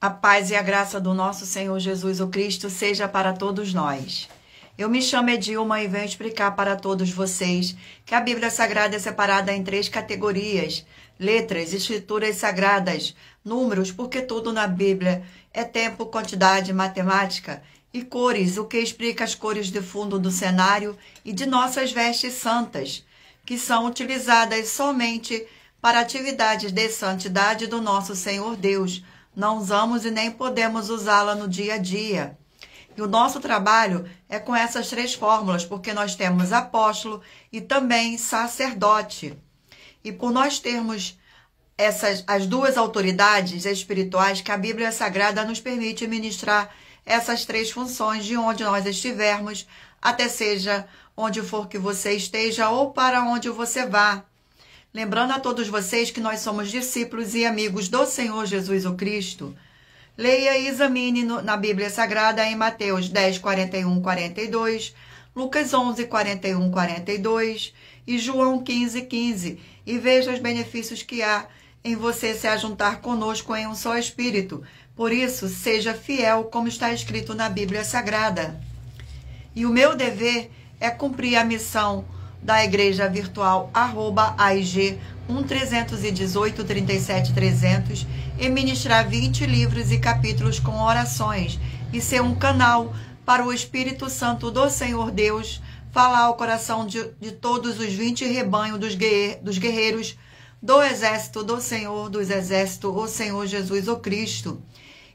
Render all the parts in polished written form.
A paz e a graça do nosso Senhor Jesus o Cristo seja para todos nós. Eu me chamo Edilma e venho explicar para todos vocês que a Bíblia Sagrada é separada em 3 categorias: letras, escrituras sagradas, números, porque tudo na Bíblia é tempo, quantidade, matemática, e cores, o que explica as cores de fundo do cenário e de nossas vestes santas, que são utilizadas somente para atividades de santidade do nosso Senhor Deus. Não usamos e nem podemos usá-la no dia a dia. E o nosso trabalho é com essas 3 fórmulas, porque nós temos apóstolo e também sacerdote. E por nós termos as 2 autoridades espirituais que a Bíblia Sagrada nos permite ministrar essas 3 funções de onde nós estivermos, até seja onde for que você esteja ou para onde você vá. Lembrando a todos vocês que nós somos discípulos e amigos do Senhor Jesus o Cristo. Leia e examine na Bíblia Sagrada em Mateus 10, 41, 42, Lucas 11, 41, 42 e João 15, 15 e veja os benefícios que há em você se ajuntar conosco em um só Espírito. Por isso, seja fiel como está escrito na Bíblia Sagrada. E o meu dever é cumprir a missão da Igreja Virtual @AIG 1318 37 300 e ministrar 20 livros e capítulos com orações e ser um canal para o Espírito Santo do Senhor Deus falar ao coração de todos os 20 rebanhos dos guerreiros do exército do Senhor dos Exércitos, o Senhor Jesus o Cristo,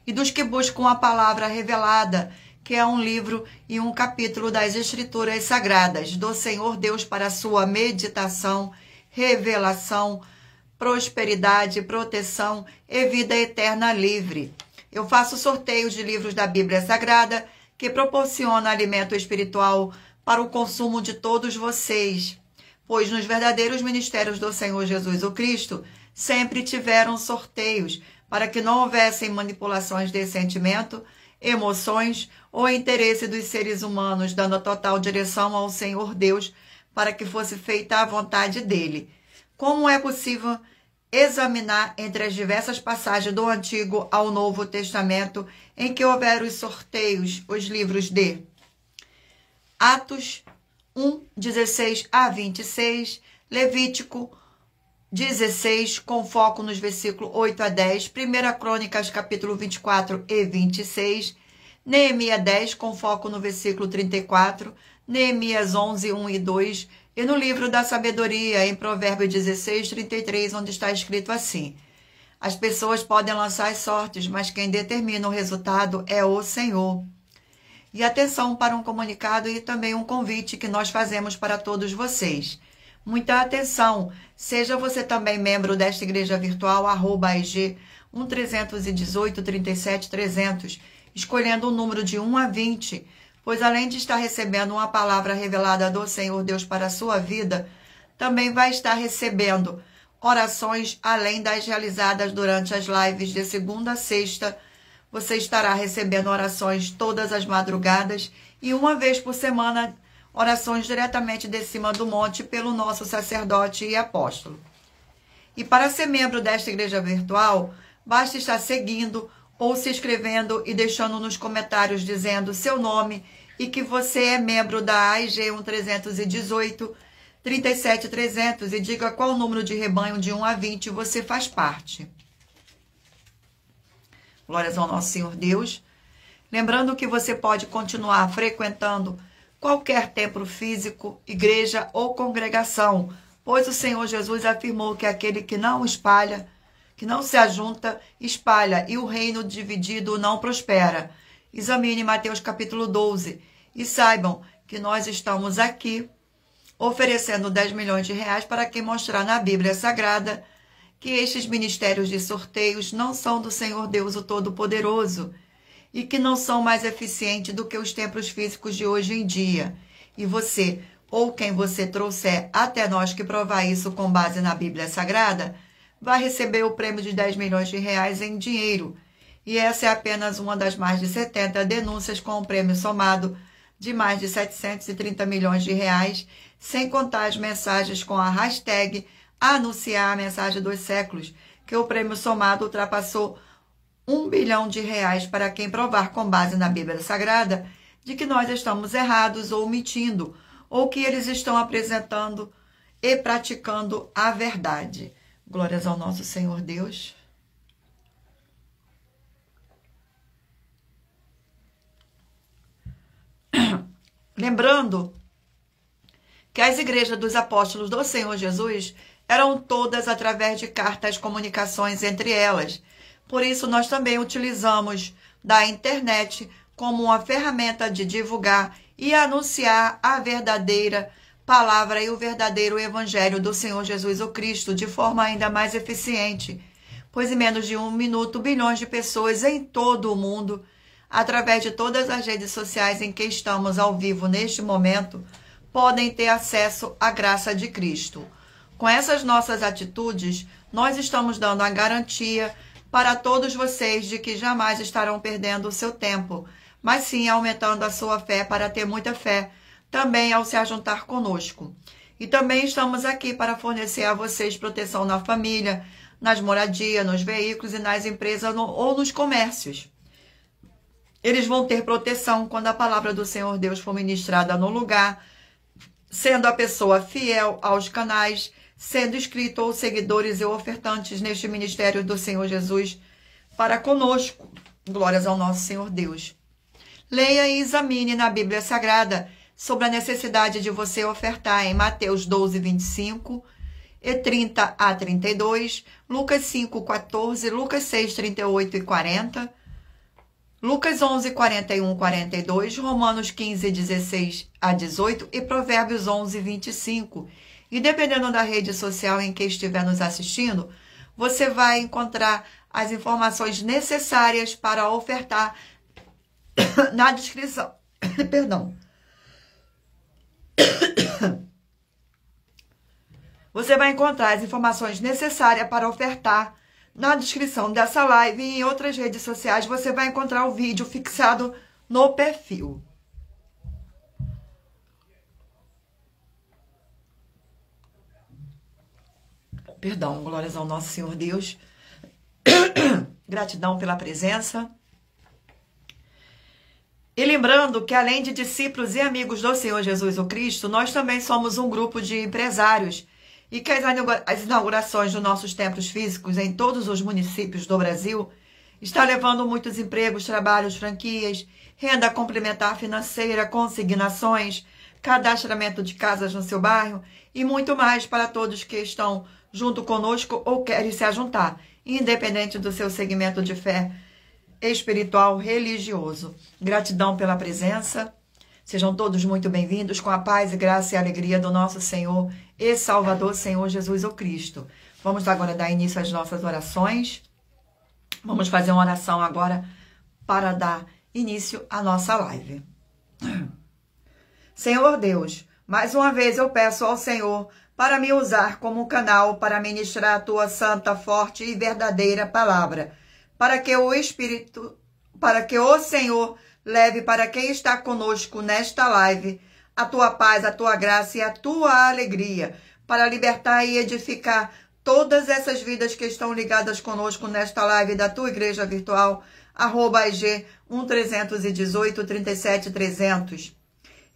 e dos que buscam a palavra revelada, que é um livro e um capítulo das Escrituras Sagradas do Senhor Deus para sua meditação, revelação, prosperidade, proteção e vida eterna livre. Eu faço sorteios de livros da Bíblia Sagrada que proporciona alimento espiritual para o consumo de todos vocês, pois nos verdadeiros ministérios do Senhor Jesus o Cristo sempre tiveram sorteios para que não houvessem manipulações de sentimento, emoções ou interesse dos seres humanos, dando total direção ao Senhor Deus para que fosse feita a vontade dele. Como é possível examinar entre as diversas passagens do Antigo ao Novo Testamento em que houver os sorteios, os livros de Atos 1, 16 a 26, Levítico 16, com foco nos versículos 8 a 10, 1 Crônicas, capítulo 24 e 26, Neemias 10, com foco no versículo 34, Neemias 11, 1 e 2, e no livro da sabedoria, em Provérbios 16, 33, onde está escrito assim: as pessoas podem lançar as sortes, mas quem determina o resultado é o Senhor. E atenção para um comunicado e também um convite que nós fazemos para todos vocês. Muita atenção, seja você também membro desta igreja virtual, @AIG 1318 37 300, escolhendo o número de 1 a 20, pois além de estar recebendo uma palavra revelada do Senhor Deus para a sua vida, também vai estar recebendo orações além das realizadas durante as lives de segunda a sexta. Você estará recebendo orações todas as madrugadas e uma vez por semana orações diretamente de cima do monte pelo nosso sacerdote e apóstolo. E para ser membro desta igreja virtual, basta estar seguindo ou se inscrevendo e deixando nos comentários dizendo seu nome e que você é membro da AIG 1318 37 300 e diga qual número de rebanho de 1 a 20 você faz parte. Glórias ao nosso Senhor Deus. Lembrando que você pode continuar frequentando qualquer templo físico, igreja ou congregação, pois o Senhor Jesus afirmou que aquele que não espalha, que não se ajunta, espalha, e o reino dividido não prospera. Examine Mateus capítulo 12 e saibam que nós estamos aqui oferecendo 10 milhões de reais para quem mostrar na Bíblia Sagrada que estes ministérios de sorteios não são do Senhor Deus o Todo-Poderoso e que não são mais eficientes do que os templos físicos de hoje em dia. E você, ou quem você trouxer até nós que provar isso com base na Bíblia Sagrada, vai receber o prêmio de 10 milhões de reais em dinheiro. E essa é apenas uma das mais de 70 denúncias com um prêmio somado de mais de 730 milhões de reais, sem contar as mensagens com a hashtag anunciar a mensagem dos séculos, que o prêmio somado ultrapassou R$ 1 bilhão para quem provar com base na Bíblia Sagrada de que nós estamos errados ou mentindo, ou que eles estão apresentando e praticando a verdade. Glórias ao nosso Senhor Deus. Lembrando que as igrejas dos apóstolos do Senhor Jesus eram todas através de cartas, comunicações entre elas. Por isso, nós também utilizamos da internet como uma ferramenta de divulgar e anunciar a verdadeira palavra e o verdadeiro evangelho do Senhor Jesus o Cristo de forma ainda mais eficiente, pois em menos de 1 minuto, bilhões de pessoas em todo o mundo, através de todas as redes sociais em que estamos ao vivo neste momento, podem ter acesso à graça de Cristo. Com essas nossas atitudes, nós estamos dando a garantia para todos vocês de que jamais estarão perdendo o seu tempo, mas sim aumentando a sua fé para ter muita fé, também ao se ajuntar conosco. E também estamos aqui para fornecer a vocês proteção na família, nas moradias, nos veículos e nas empresas ou nos comércios. Eles vão ter proteção quando a palavra do Senhor Deus for ministrada no lugar, sendo a pessoa fiel aos canais, sendo inscrito ou seguidores e ofertantes neste ministério do Senhor Jesus para conosco. Glórias ao nosso Senhor Deus. Leia e examine na Bíblia Sagrada sobre a necessidade de você ofertar em Mateus 12, 25 e 30 a 32, Lucas 5, 14, Lucas 6, 38 e 40, Lucas 11, 41, 42, Romanos 15, 16 a 18 e Provérbios 11, 25. E dependendo da rede social em que estiver nos assistindo, você vai encontrar as informações necessárias para ofertar na descrição. Perdão. Você vai encontrar as informações necessárias para ofertar na descrição dessa live e em outras redes sociais você vai encontrar o vídeo fixado no perfil. Perdão, glórias ao nosso Senhor Deus. Gratidão pela presença. E lembrando que além de discípulos e amigos do Senhor Jesus o Cristo, nós também somos um grupo de empresários e que as inaugurações dos nossos templos físicos em todos os municípios do Brasil está levando muitos empregos, trabalhos, franquias, renda complementar financeira, consignações, cadastramento de casas no seu bairro e muito mais para todos que estão junto conosco ou querem se ajuntar, independente do seu segmento de fé espiritual, religioso. Gratidão pela presença. Sejam todos muito bem-vindos com a paz, graça e alegria do nosso Senhor e Salvador, Senhor Jesus o Cristo. Vamos agora dar início às nossas orações. Vamos fazer uma oração agora para dar início à nossa live. Senhor Deus, mais uma vez eu peço ao Senhor para me usar como canal para ministrar a tua santa, forte e verdadeira palavra, para que o Senhor leve para quem está conosco nesta live a tua paz, a tua graça e a tua alegria, para libertar e edificar todas essas vidas que estão ligadas conosco nesta live da tua igreja virtual, @IG 1318 37 300.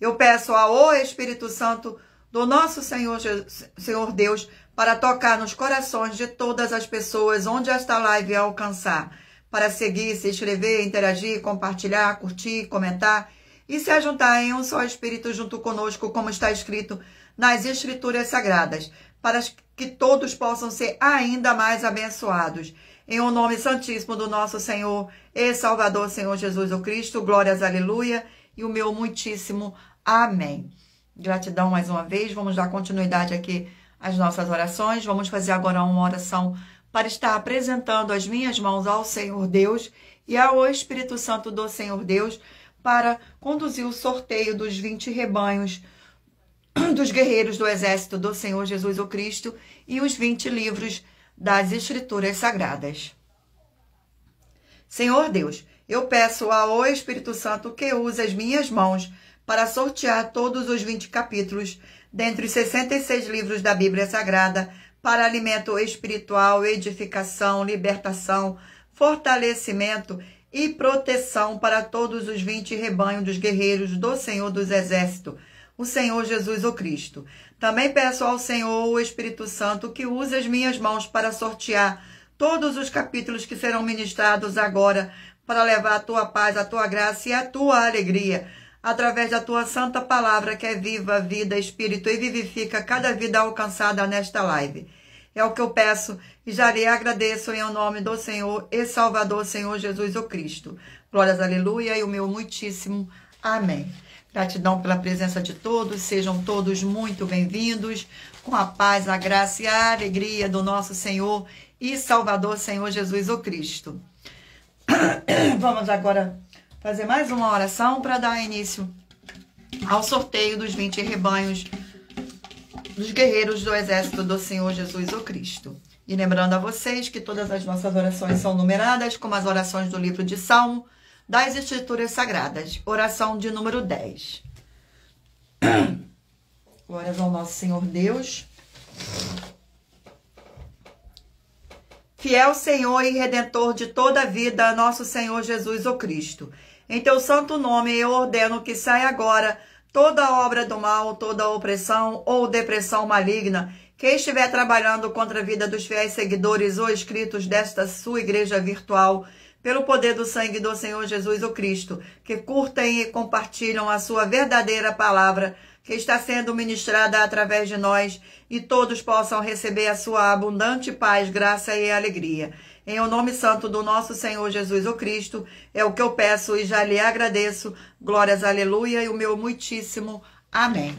Eu peço ao Espírito Santo do nosso Senhor Deus para tocar nos corações de todas as pessoas onde esta live alcançar, para seguir, se inscrever, interagir, compartilhar, curtir, comentar e se ajuntar em um só Espírito junto conosco, como está escrito nas Escrituras Sagradas, para que todos possam ser ainda mais abençoados. Em o nome santíssimo do nosso Senhor e Salvador, Senhor Jesus o Cristo, glórias, aleluia, e o meu muitíssimo amém. Gratidão mais uma vez, vamos dar continuidade aqui às nossas orações. Vamos fazer agora uma oração para estar apresentando as minhas mãos ao Senhor Deus e ao Espírito Santo do Senhor Deus para conduzir o sorteio dos 20 rebanhos dos guerreiros do exército do Senhor Jesus o Cristo e os 20 livros das Escrituras Sagradas. Senhor Deus, eu peço ao Espírito Santo que use as minhas mãos para sortear todos os 20 capítulos dentre os 66 livros da Bíblia Sagrada para alimento espiritual, edificação, libertação, fortalecimento e proteção para todos os 20 rebanhos dos guerreiros do Senhor dos Exércitos, o Senhor Jesus o Cristo. Também peço ao Senhor, o Espírito Santo, que use as minhas mãos para sortear todos os capítulos que serão ministrados agora, para levar a tua paz, a tua graça e a tua alegria, através da tua santa palavra, que é viva, vida, espírito e vivifica cada vida alcançada nesta live. É o que eu peço e já lhe agradeço em nome do Senhor e Salvador, Senhor Jesus o Cristo. Glórias, aleluia, e o meu muitíssimo amém. Gratidão pela presença de todos, sejam todos muito bem-vindos, com a paz, a graça e a alegria do nosso Senhor e Salvador, Senhor Jesus o Cristo. Vamos agora fazer mais uma oração para dar início ao sorteio dos 20 rebanhos dos guerreiros do exército do Senhor Jesus o Cristo. E lembrando a vocês que todas as nossas orações são numeradas, como as orações do livro de Salmo, das Escrituras Sagradas. Oração de número 10. Glórias ao nosso Senhor Deus. Fiel Senhor e Redentor de toda a vida, nosso Senhor Jesus o Cristo. Em teu santo nome eu ordeno que saia agora toda obra do mal, toda opressão ou depressão maligna que estiver trabalhando contra a vida dos fiéis seguidores ou inscritos desta sua igreja virtual, pelo poder do sangue do Senhor Jesus o Cristo, que curtem e compartilham a sua verdadeira palavra, que está sendo ministrada através de nós, e todos possam receber a sua abundante paz, graça e alegria. Em o nome santo do nosso Senhor Jesus o Cristo, é o que eu peço e já lhe agradeço. Glórias, aleluia, e o meu muitíssimo amém.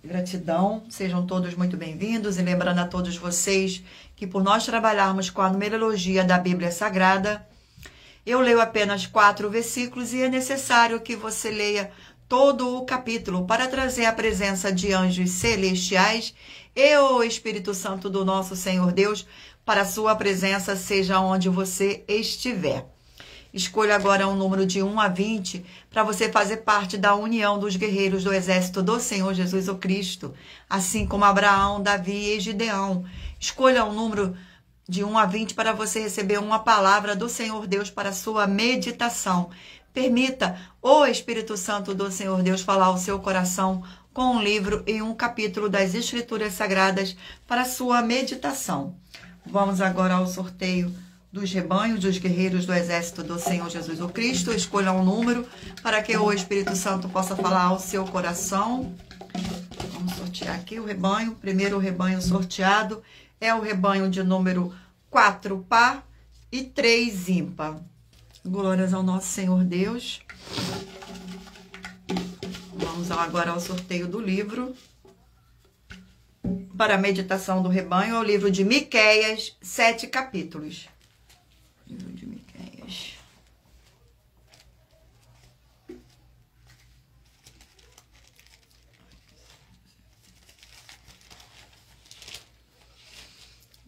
Gratidão, sejam todos muito bem-vindos, e lembrando a todos vocês que por nós trabalharmos com a numerologia da Bíblia Sagrada, eu leio apenas 4 versículos e é necessário que você leia todo o capítulo para trazer a presença de anjos celestiais e o Espírito Santo do nosso Senhor Deus para a sua presença, seja onde você estiver. Escolha agora um número de 1 a 20 para você fazer parte da união dos guerreiros do exército do Senhor Jesus o Cristo, assim como Abraão, Davi e Gideão. Escolha um número de 1 a 20 para você receber uma palavra do Senhor Deus para a sua meditação. Permita o Espírito Santo do Senhor Deus falar ao seu coração com um livro e um capítulo das Escrituras Sagradas para a sua meditação. Vamos agora ao sorteio dos rebanhos, dos guerreiros do exército do Senhor Jesus o Cristo. Escolha um número para que o Espírito Santo possa falar ao seu coração. Vamos sortear aqui o rebanho. Primeiro rebanho sorteado é o rebanho de número 4 par e 3 ímpar. Glórias ao nosso Senhor Deus. Vamos agora ao sorteio do livro. Para a meditação do rebanho é o livro de Miqueias, 7 capítulos. Livro de Miqueias.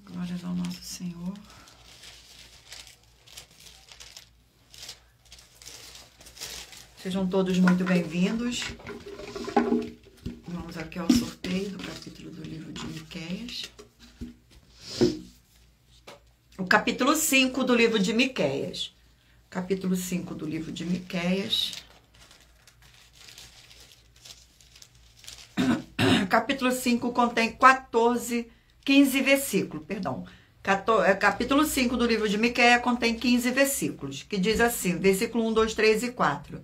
Glórias ao nosso Senhor. Sejam todos muito bem-vindos. Vamos aqui ao sorteio do capítulo do livro de Miqueias. O capítulo 5 do livro de Miqueias. Capítulo 5 do livro de Miqueias. Capítulo 5 contém 15 versículos, perdão. Capítulo 5 do livro de Miqueias contém 15 versículos, que diz assim, versículo 1, 2, 3 e 4.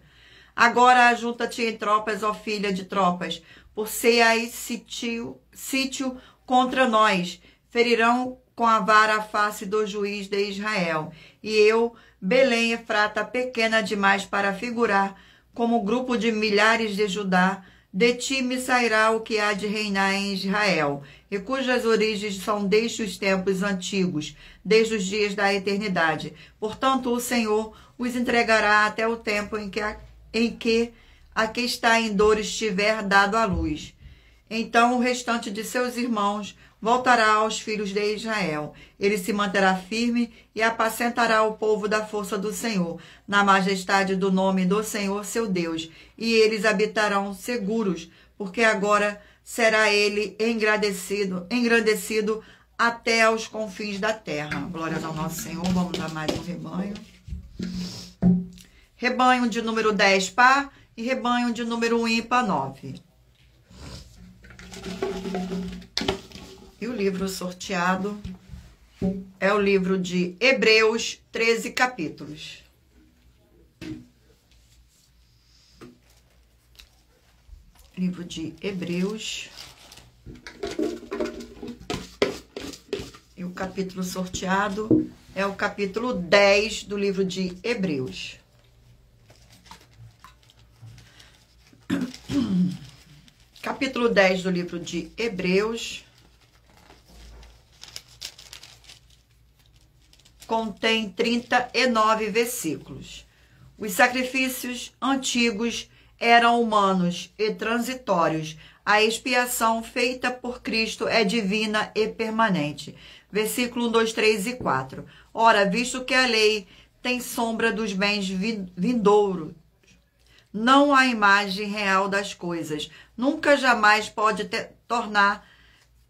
Agora ajunta-te em tropas, ó filha de tropas, por ser aí sítio contra nós. Ferirão com a vara a face do juiz de Israel. E eu, Belém Efrata, pequena demais para figurar, como grupo de milhares de Judá, de ti me sairá o que há de reinar em Israel, e cujas origens são desde os tempos antigos, desde os dias da eternidade. Portanto, o Senhor os entregará até o tempo em que a que está em dor estiver dado à luz. Então o restante de seus irmãos voltará aos filhos de Israel. Ele se manterá firme e apacentará o povo da força do Senhor, na majestade do nome do Senhor seu Deus. E eles habitarão seguros, porque agora será ele engrandecido até aos confins da terra. Glórias ao nosso Senhor. Vamos dar mais um rebanho. Rebanho de número 10, par, e rebanho de número 1, ímpar, 9. E o livro sorteado é o livro de Hebreus, 13 capítulos. Livro de Hebreus. E o capítulo sorteado é o capítulo 10 do livro de Hebreus. Capítulo 10 do livro de Hebreus contém 39 versículos. Os sacrifícios antigos eram humanos e transitórios. A expiação feita por Cristo é divina e permanente. Versículo 2, 3 e 4. Ora, visto que a lei tem sombra dos bens vindouros, não a imagem real das coisas, nunca jamais pode tornar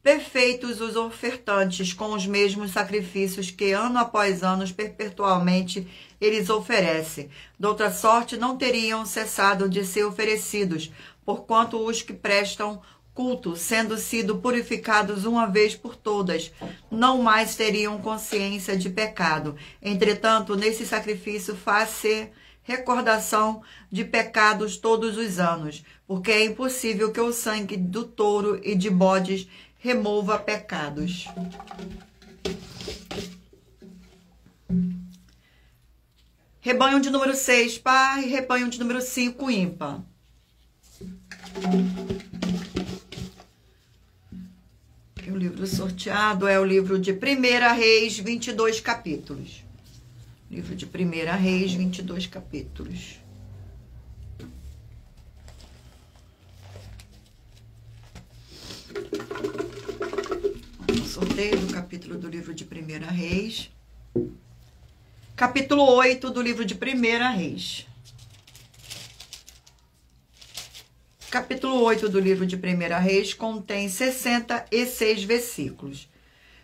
perfeitos os ofertantes com os mesmos sacrifícios que ano após ano perpetualmente eles oferecem. De outra sorte, não teriam cessado de ser oferecidos, porquanto os que prestam culto, sendo sido purificados uma vez por todas, não mais teriam consciência de pecado. Entretanto, nesse sacrifício faz-se recordação de pecados todos os anos, porque é impossível que o sangue do touro e de bodes remova pecados. Rebanho de número 6, par, e rebanho de número 5, ímpar. E o livro sorteado é o livro de 1 Reis, 22 capítulos. Livro de 1 Reis, 22 capítulos. Vamos ao sorteio do capítulo do livro de 1 Reis. Capítulo 8 do livro de 1 Reis. Capítulo 8 do livro de 1 Reis contém 66 versículos.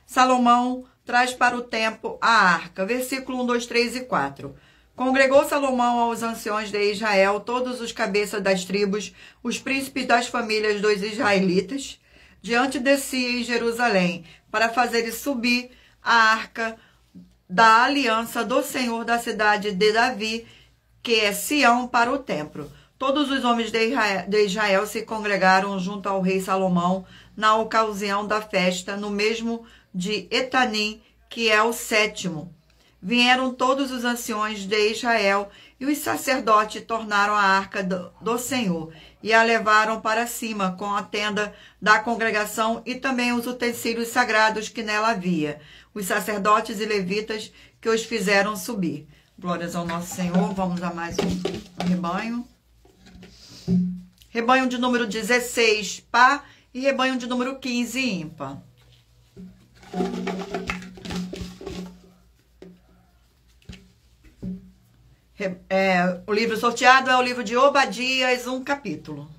Salomão traz para o templo a arca. Versículo 1, 2, 3 e 4. Congregou Salomão aos anciões de Israel, todos os cabeças das tribos, os príncipes das famílias dos israelitas, diante de si em Jerusalém, para fazer subir a arca da aliança do Senhor da cidade de Davi, que é Sião, para o templo. Todos os homens de Israel se congregaram junto ao rei Salomão na ocasião da festa, no mesmo de Etanim, que é o 7º. Vieram todos os anciões de Israel e os sacerdotes tornaram a arca do Senhor e a levaram para cima com a tenda da congregação e também os utensílios sagrados que nela havia, os sacerdotes e levitas que os fizeram subir. Glórias ao nosso Senhor. Vamos a mais um rebanho. Rebanho de número 16, par, e rebanho de número 15, ímpar. O livro sorteado é o livro de Obadias, um capítulo.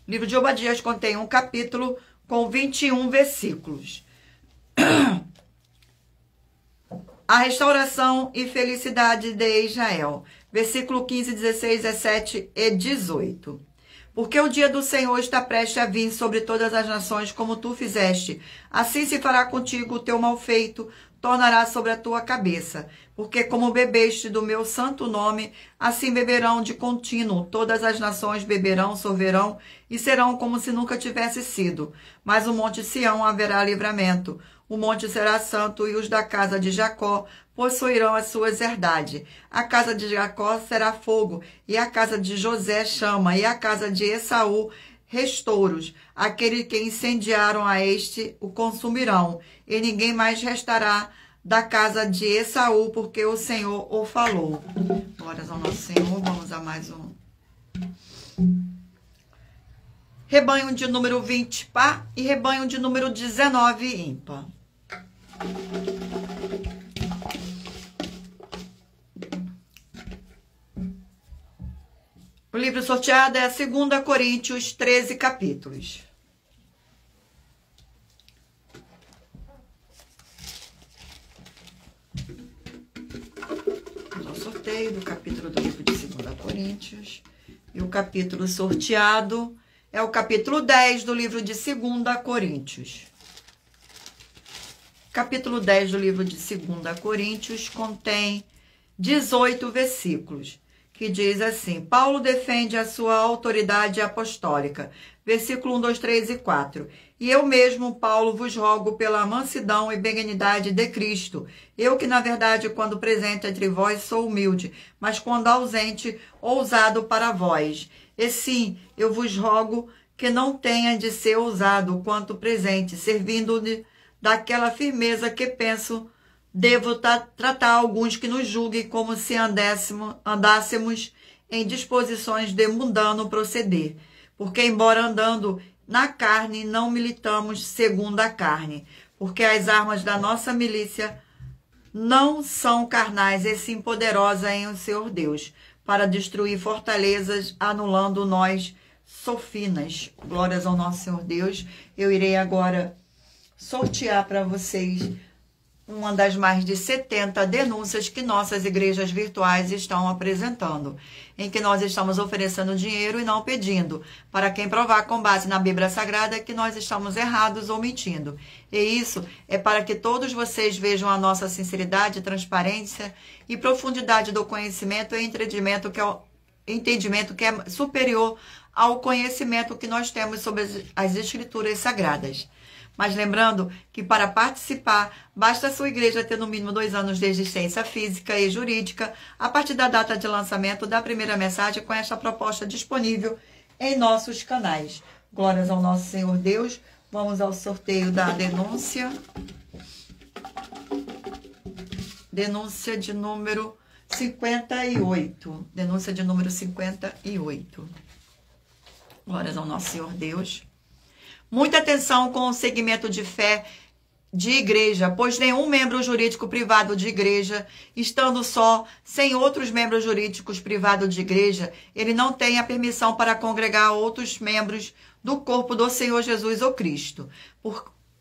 O livro de Obadias contém um capítulo com 21 versículos. A restauração e felicidade de Israel. Versículo 15, 16, 17 e 18. Porque o dia do Senhor está prestes a vir sobre todas as nações, como tu fizeste. Assim se fará contigo o teu mal feito, tornará sobre a tua cabeça. Porque como bebeste do meu santo nome, assim beberão de contínuo. Todas as nações beberão, sorverão, e serão como se nunca tivesse sido. Mas o monte Sião haverá livramento. O monte será santo, e os da casa de Jacó possuirão as suas herdades. A casa de Jacó será fogo, e a casa de José chama, e a casa de Esaú restouros. Aquele que incendiaram a este o consumirão, e ninguém mais restará da casa de Esaú, porque o Senhor o falou. Glórias ao nosso Senhor. Vamos a mais um. Rebanho de número 20, par, e rebanho de número 19, ímpar. O O livro sorteado é 2 Coríntios, 13 capítulos. Vamos ao sorteio do capítulo do livro de 2 Coríntios. E o capítulo sorteado é o capítulo 10 do livro de 2 Coríntios. Capítulo 10 do livro de 2 Coríntios contém 18 versículos, que diz assim: Paulo defende a sua autoridade apostólica. Versículo 1, 2, 3 e 4. E eu mesmo, Paulo, vos rogo pela mansidão e benignidade de Cristo. Eu que, na verdade, quando presente entre vós, sou humilde, mas quando ausente, ousado para vós. E sim, eu vos rogo que não tenha de ser ousado quanto presente, servindo-lhe daquela firmeza que penso devo tratar alguns que nos julguem como se andássemos em disposições de mundano proceder. Porque, embora andando na carne, não militamos segundo a carne. Porque as armas da nossa milícia não são carnais, e sim poderosas em o Senhor Deus, para destruir fortalezas, anulando nós sofinas. Glórias ao nosso Senhor Deus. Eu irei agora sortear para vocês uma das mais de 70 denúncias que nossas igrejas virtuais estão apresentando, em que nós estamos oferecendo dinheiro e não pedindo, para quem provar com base na Bíblia Sagrada que nós estamos errados ou mentindo. E isso é para que todos vocês vejam a nossa sinceridade, transparência e profundidade do conhecimento e entendimento que é superior ao conhecimento que nós temos sobre as Escrituras Sagradas. Mas lembrando que para participar, basta a sua igreja ter no mínimo 2 anos de existência física e jurídica, a partir da data de lançamento da primeira mensagem com esta proposta disponível em nossos canais. Glórias ao nosso Senhor Deus. Vamos ao sorteio da denúncia. Denúncia de número 58. Denúncia de número 58. Glórias ao nosso Senhor Deus. Muita atenção com o segmento de fé de igreja, pois nenhum membro jurídico privado de igreja, estando só, sem outros membros jurídicos privados de igreja, ele não tem a permissão para congregar outros membros do corpo do Senhor Jesus ou Cristo,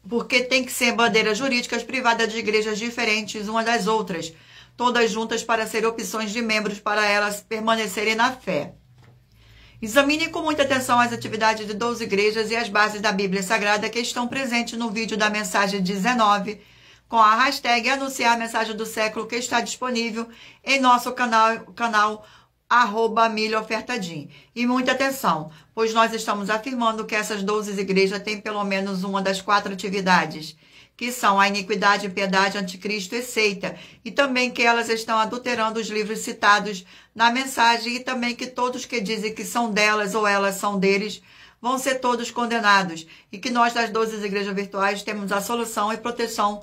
porque tem que ser bandeiras jurídicas privadas de igrejas diferentes umas das outras, todas juntas para ser opções de membros para elas permanecerem na fé. Examine com muita atenção as atividades de 12 igrejas e as bases da Bíblia Sagrada que estão presentes no vídeo da mensagem 19, com a hashtag Anunciar a Mensagem do Século, que está disponível em nosso canal @milhaofertadim. E muita atenção, pois nós estamos afirmando que essas 12 igrejas têm pelo menos uma das 4 atividades, que são a iniquidade, impiedade, anticristo e seita, e também que elas estão adulterando os livros citados na mensagem, e também que todos que dizem que são delas ou elas são deles vão ser todos condenados, e que nós das 12 igrejas virtuais temos a solução e proteção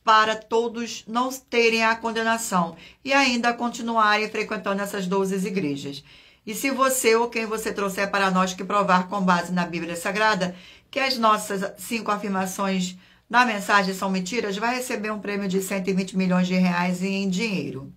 para todos não terem a condenação e ainda continuarem frequentando essas 12 igrejas. E se você ou quem você trouxer para nós que provar com base na Bíblia Sagrada que as nossas 5 afirmações na mensagem são mentiras, vai receber um prêmio de 120 milhões de reais em dinheiro.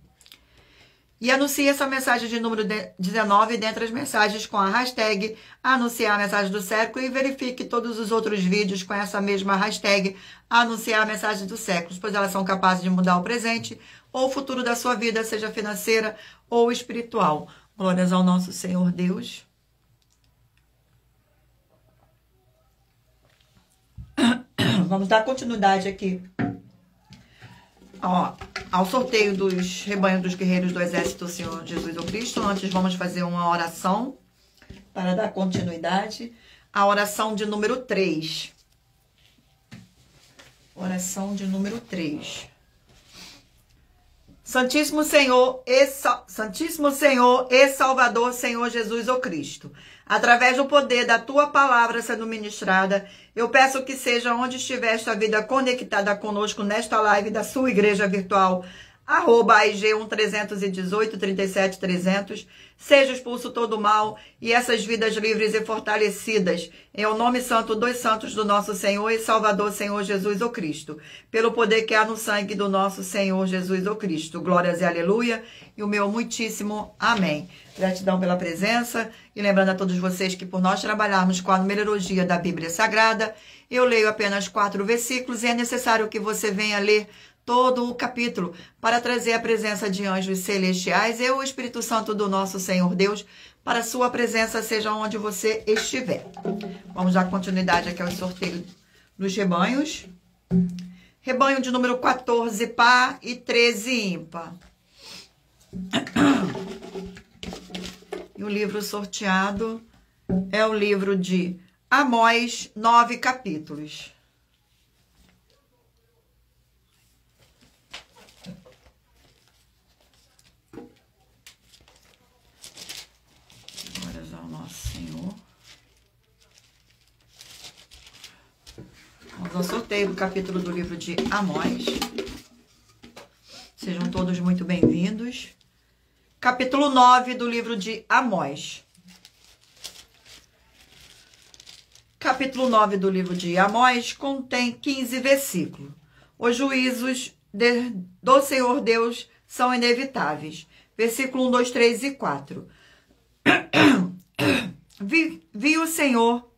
E anuncie essa mensagem de número 19 dentre as mensagens com a hashtag Anunciar a Mensagem do Século, e verifique todos os outros vídeos com essa mesma hashtag Anunciar a Mensagem do Século, pois elas são capazes de mudar o presente ou o futuro da sua vida, seja financeira ou espiritual. Glórias ao nosso Senhor Deus. Vamos dar continuidade aqui ao sorteio dos rebanhos dos guerreiros do exército do Senhor Jesus ou Cristo. Antes vamos fazer uma oração para dar continuidade. A oração de número 3. Oração de número 3. Santíssimo Senhor e Salvador, Senhor Jesus ou Cristo, através do poder da Tua palavra sendo ministrada, eu peço que seja onde estiver esta vida conectada conosco nesta live da sua igreja virtual, @IG1318-37300. Seja expulso todo o mal e essas vidas livres e fortalecidas, em o nome santo dos santos do nosso Senhor e Salvador, Senhor Jesus o Cristo, pelo poder que há no sangue do nosso Senhor Jesus o Cristo. Glórias e aleluia, e o meu muitíssimo amém. Gratidão pela presença, e lembrando a todos vocês que por nós trabalharmos com a numerologia da Bíblia Sagrada, eu leio apenas 4 versículos e é necessário que você venha ler todo o capítulo para trazer a presença de anjos celestiais e o Espírito Santo do nosso Senhor Deus para a sua presença, seja onde você estiver. Vamos dar continuidade aqui ao sorteio dos rebanhos. Rebanho de número 14, par, e 13, ímpar. E o livro sorteado é o livro de Amós, 9 capítulos. Glórias ao nosso Senhor. Vamos ao sorteio do capítulo do livro de Amós. Sejam todos muito bem-vindos. Capítulo 9 do livro de Amós. Capítulo 9 do livro de Amós contém 15 versículos. Os juízos do Senhor Deus são inevitáveis. Versículo 1, 2, 3 e 4. Vi o Senhor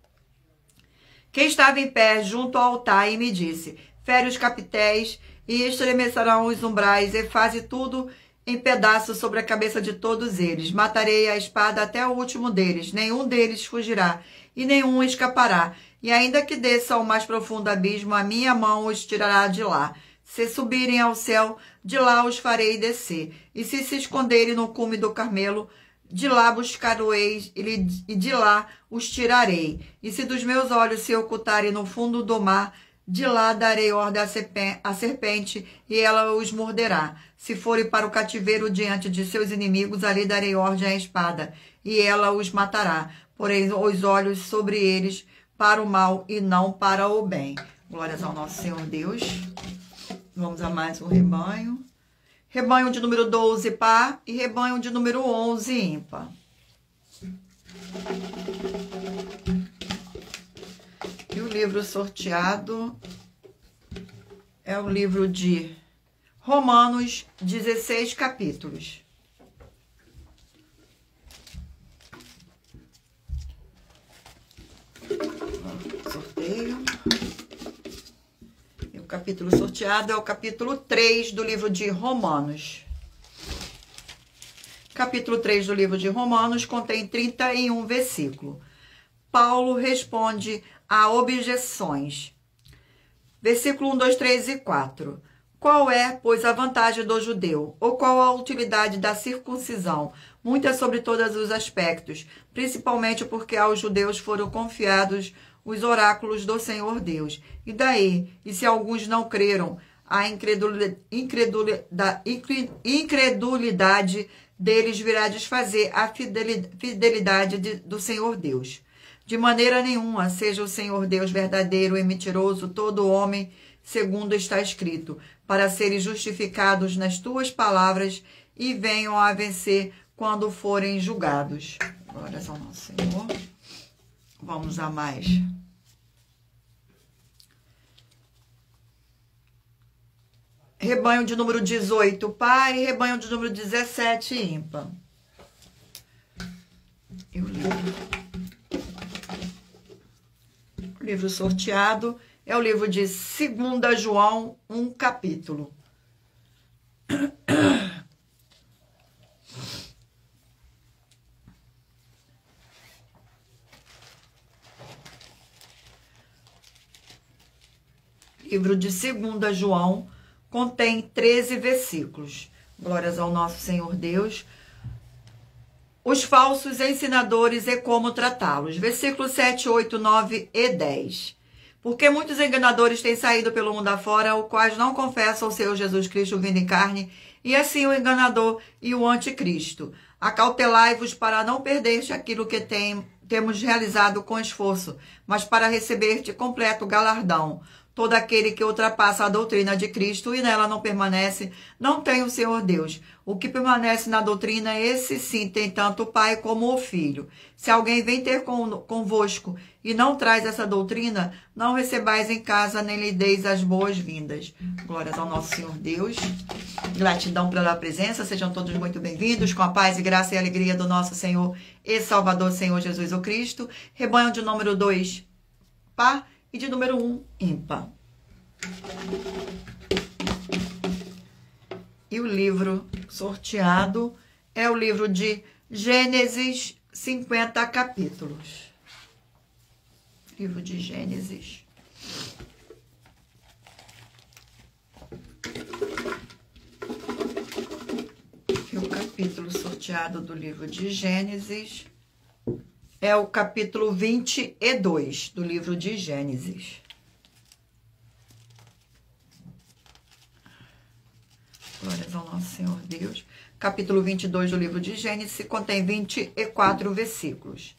que estava em pé junto ao altar e me disse: fere os capitéis e estremecerão os umbrais e faze tudo em pedaços sobre a cabeça de todos eles. Matarei a espada até o último deles. Nenhum deles fugirá e nenhum escapará. E ainda que desça ao mais profundo abismo, a minha mão os tirará de lá. Se subirem ao céu, de lá os farei descer. E se esconderem no cume do Carmelo, de lá buscar-o-eis e de lá os tirarei. E se dos meus olhos se ocultarem no fundo do mar, de lá darei ordem à serpente e ela os morderá. Se forem para o cativeiro diante de seus inimigos, ali darei ordem à espada e ela os matará. Porém, os olhos sobre eles para o mal e não para o bem. Glórias ao nosso Senhor Deus. Vamos a mais um rebanho. Rebanho de número 12, par, e rebanho de número 11, ímpar. E o livro sorteado é o livro de Romanos, 16 capítulos. Sorteio. E o capítulo sorteado é o capítulo 3 do livro de Romanos. Capítulo 3 do livro de Romanos contém 31 versículos. Paulo responde a objeções. Versículo 1, 2, 3 e 4. Qual é, pois, a vantagem do judeu? Ou qual a utilidade da circuncisão? Muitas sobre todos os aspectos, principalmente porque aos judeus foram confiados os oráculos do Senhor Deus. E daí? E se alguns não creram, a incredulidade deles virá desfazer a fidelidade do Senhor Deus. De maneira nenhuma, seja o Senhor Deus verdadeiro e mentiroso, todo homem, segundo está escrito, para serem justificados nas tuas palavras e venham a vencer quando forem julgados. Glórias ao nosso Senhor. Vamos a mais. Rebanho de número 18, par, e rebanho de número 17, ímpar. E o livro sorteado é o livro de 2 João, 1 capítulo. Livro de 2 João contém 13 versículos. Glórias ao nosso Senhor Deus. Os falsos ensinadores e como tratá-los. Versículos 7, 8, 9 e 10. Porque muitos enganadores têm saído pelo mundo afora, os quais não confessam o Senhor Jesus Cristo vindo em carne, e assim o enganador e o anticristo. Acautelai-vos para não perder aquilo que temos realizado com esforço, mas para receber de completo galardão. Todo aquele que ultrapassa a doutrina de Cristo e nela não permanece, não tem o Senhor Deus. O que permanece na doutrina, esse sim tem tanto o Pai como o Filho. Se alguém vem ter convosco e não traz essa doutrina, não recebais em casa, nem lhe deis as boas-vindas. Glórias ao nosso Senhor Deus. Gratidão pela presença, sejam todos muito bem-vindos, com a paz e graça e alegria do nosso Senhor e Salvador, Senhor Jesus o Cristo. Rebanho de número 2, par, e de número 1, ímpar. E o livro sorteado é o livro de Gênesis, 50 capítulos. Livro de Gênesis. E o capítulo sorteado do livro de Gênesis é o capítulo 22 do livro de Gênesis. Glórias ao nosso Senhor Deus. Capítulo 22 do livro de Gênesis contém 24 versículos.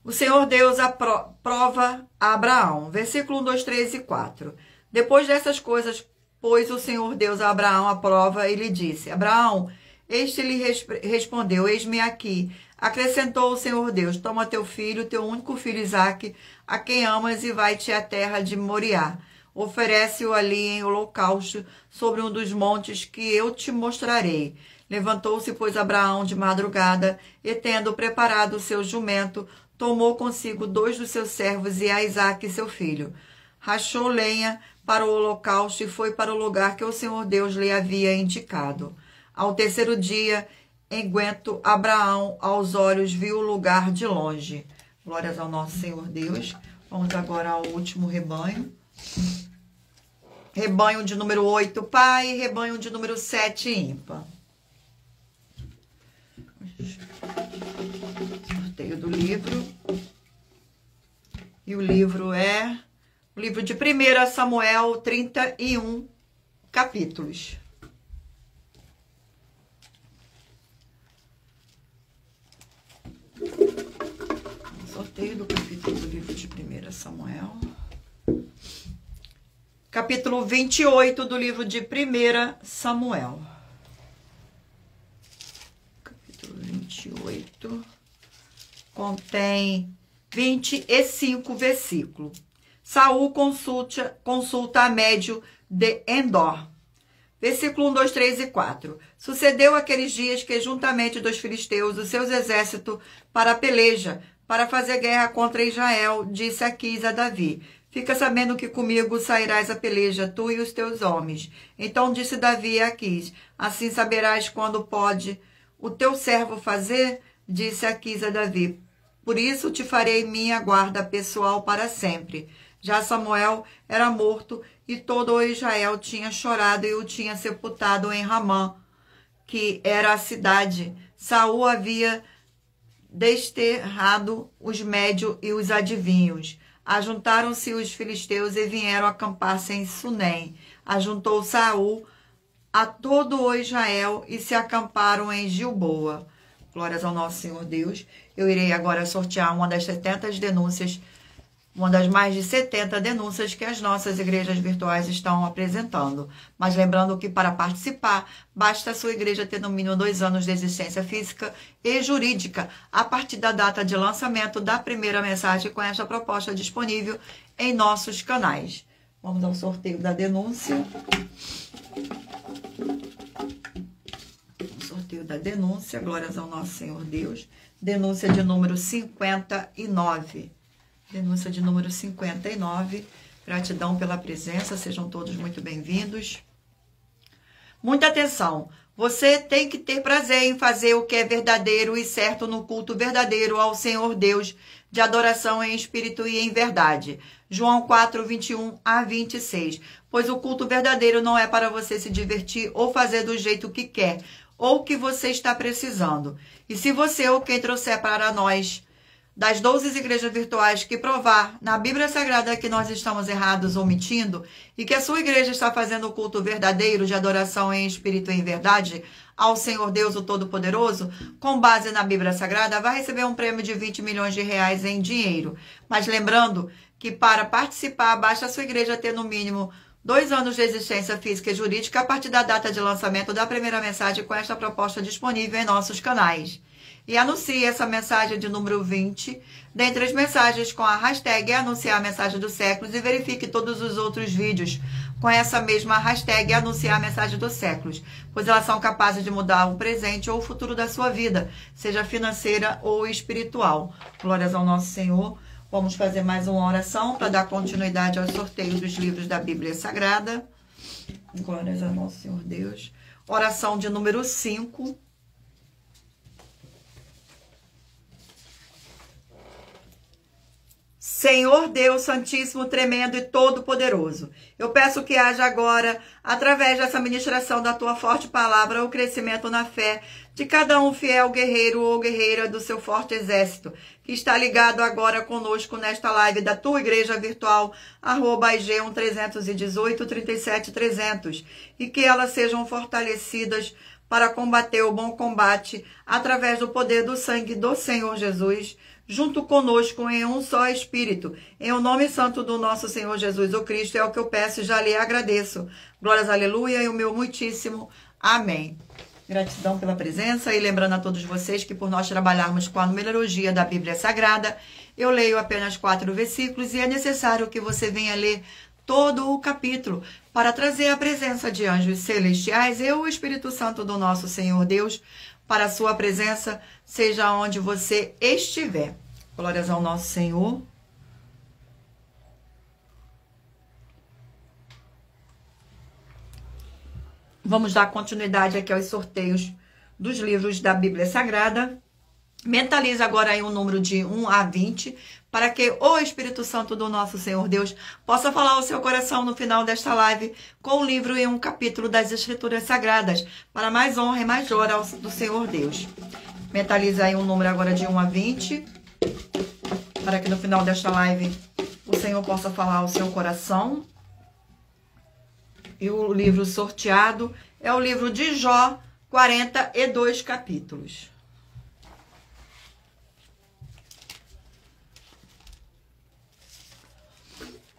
O Senhor Deus aprova a Abraão. Versículo 1, 2, 3 e 4. Depois dessas coisas, pôs o Senhor Deus a Abraão à prova e lhe disse: Abraão, este lhe respondeu: Eis-me aqui. Acrescentou o Senhor Deus: Toma teu filho, teu único filho Isaque, a quem amas, e vai-te à terra de Moriá. Oferece-o ali em holocausto sobre um dos montes que eu te mostrarei. Levantou-se, pois, Abraão de madrugada, e tendo preparado o seu jumento, tomou consigo 2 dos seus servos e a Isaque, seu filho. Rachou lenha para o holocausto e foi para o lugar que o Senhor Deus lhe havia indicado. Ao terceiro dia, enquanto Abraão aos olhos viu o lugar de longe. Glórias ao nosso Senhor Deus. Vamos agora ao último rebanho. Rebanho de número 8, par, e rebanho de número 7, ímpar. Sorteio do livro. E o livro é o livro de 1 Samuel, 31 capítulos. Sorteio do capítulo do livro de 1 Samuel. Capítulo 28 do livro de 1 Samuel. Capítulo 28 contém 25 versículos. Saul consulta a médio de Endor. Versículo 1, 2, 3 e 4. Sucedeu aqueles dias que, juntamente dos filisteus, os seus exércitos para a peleja, para fazer guerra contra Israel, disse Aquis a Davi: Fica sabendo que comigo sairás a peleja, tu e os teus homens. Então disse Davi a Aquis: Assim saberás quando pode o teu servo fazer? Disse Aquis a Davi: Por isso te farei minha guarda pessoal para sempre. Já Samuel era morto e todo o Israel tinha chorado e o tinha sepultado em Ramã, que era a cidade. Saul havia desterrado os médios e os adivinhos. Ajuntaram-se os filisteus e vieram acampar-se em Sunem. Ajuntou Saul a todo o Israel e se acamparam em Gilboa. Glórias ao nosso Senhor Deus. Eu irei agora sortear uma das 70 denúncias, uma das mais de 70 denúncias que as nossas igrejas virtuais estão apresentando. Mas lembrando que para participar, basta a sua igreja ter no mínimo 2 anos de existência física e jurídica a partir da data de lançamento da primeira mensagem com esta proposta disponível em nossos canais. Vamos ao sorteio da denúncia. O sorteio da denúncia, glórias ao nosso Senhor Deus. Denúncia de número 59. Denúncia de número 59. Gratidão pela presença, sejam todos muito bem-vindos. Muita atenção. Você tem que ter prazer em fazer o que é verdadeiro e certo no culto verdadeiro ao Senhor Deus, de adoração em espírito e em verdade. João 4, 21 a 26. Pois o culto verdadeiro não é para você se divertir ou fazer do jeito que quer, ou que você está precisando. E se você ou quem trouxer para nós das 12 igrejas virtuais que provar na Bíblia Sagrada que nós estamos errados ou mentindo e que a sua igreja está fazendo o culto verdadeiro de adoração em espírito e em verdade ao Senhor Deus, o Todo-Poderoso, com base na Bíblia Sagrada, vai receber um prêmio de 20 milhões de reais em dinheiro. Mas lembrando que para participar, basta a sua igreja ter no mínimo 2 anos de existência física e jurídica a partir da data de lançamento da primeira mensagem com esta proposta disponível em nossos canais. E anuncie essa mensagem de número 20, dentre as mensagens com a hashtag anunciar a mensagem dos séculos e verifique todos os outros vídeos com essa mesma hashtag anunciar a mensagem dos séculos, pois elas são capazes de mudar o presente ou o futuro da sua vida, seja financeira ou espiritual. Glórias ao nosso Senhor. Vamos fazer mais uma oração para dar continuidade aos sorteios dos livros da Bíblia Sagrada. Glórias ao nosso Senhor Deus. Oração de número 5. Senhor Deus Santíssimo, Tremendo e Todo-Poderoso, eu peço que haja agora, através dessa ministração da Tua forte palavra, o crescimento na fé de cada um fiel guerreiro ou guerreira do seu forte exército, que está ligado agora conosco nesta live da Tua Igreja Virtual, @IG 1318 37 300, e que elas sejam fortalecidas para combater o bom combate através do poder do sangue do Senhor Jesus, junto conosco em um só Espírito. Em o nome santo do nosso Senhor Jesus o Cristo, é o que eu peço e já lhe agradeço. Glórias, aleluia, e o meu muitíssimo amém. Gratidão pela presença e lembrando a todos vocês que por nós trabalharmos com a numerologia da Bíblia Sagrada, eu leio apenas 4 versículos e é necessário que você venha ler todo o capítulo para trazer a presença de anjos celestiais e o Espírito Santo do nosso Senhor Deus para a sua presença, seja onde você estiver. Glórias ao nosso Senhor. Vamos dar continuidade aqui aos sorteios dos livros da Bíblia Sagrada. Mentalize agora aí um número de 1 a 20, para que o Espírito Santo do nosso Senhor Deus possa falar ao seu coração no final desta live com um livro e um capítulo das Escrituras Sagradas, para mais honra e mais glória do Senhor Deus. Mentalize aí um número agora de 1 a 20, para que no final desta live o Senhor possa falar ao seu coração. E o livro sorteado é o livro de Jó, 42 capítulos.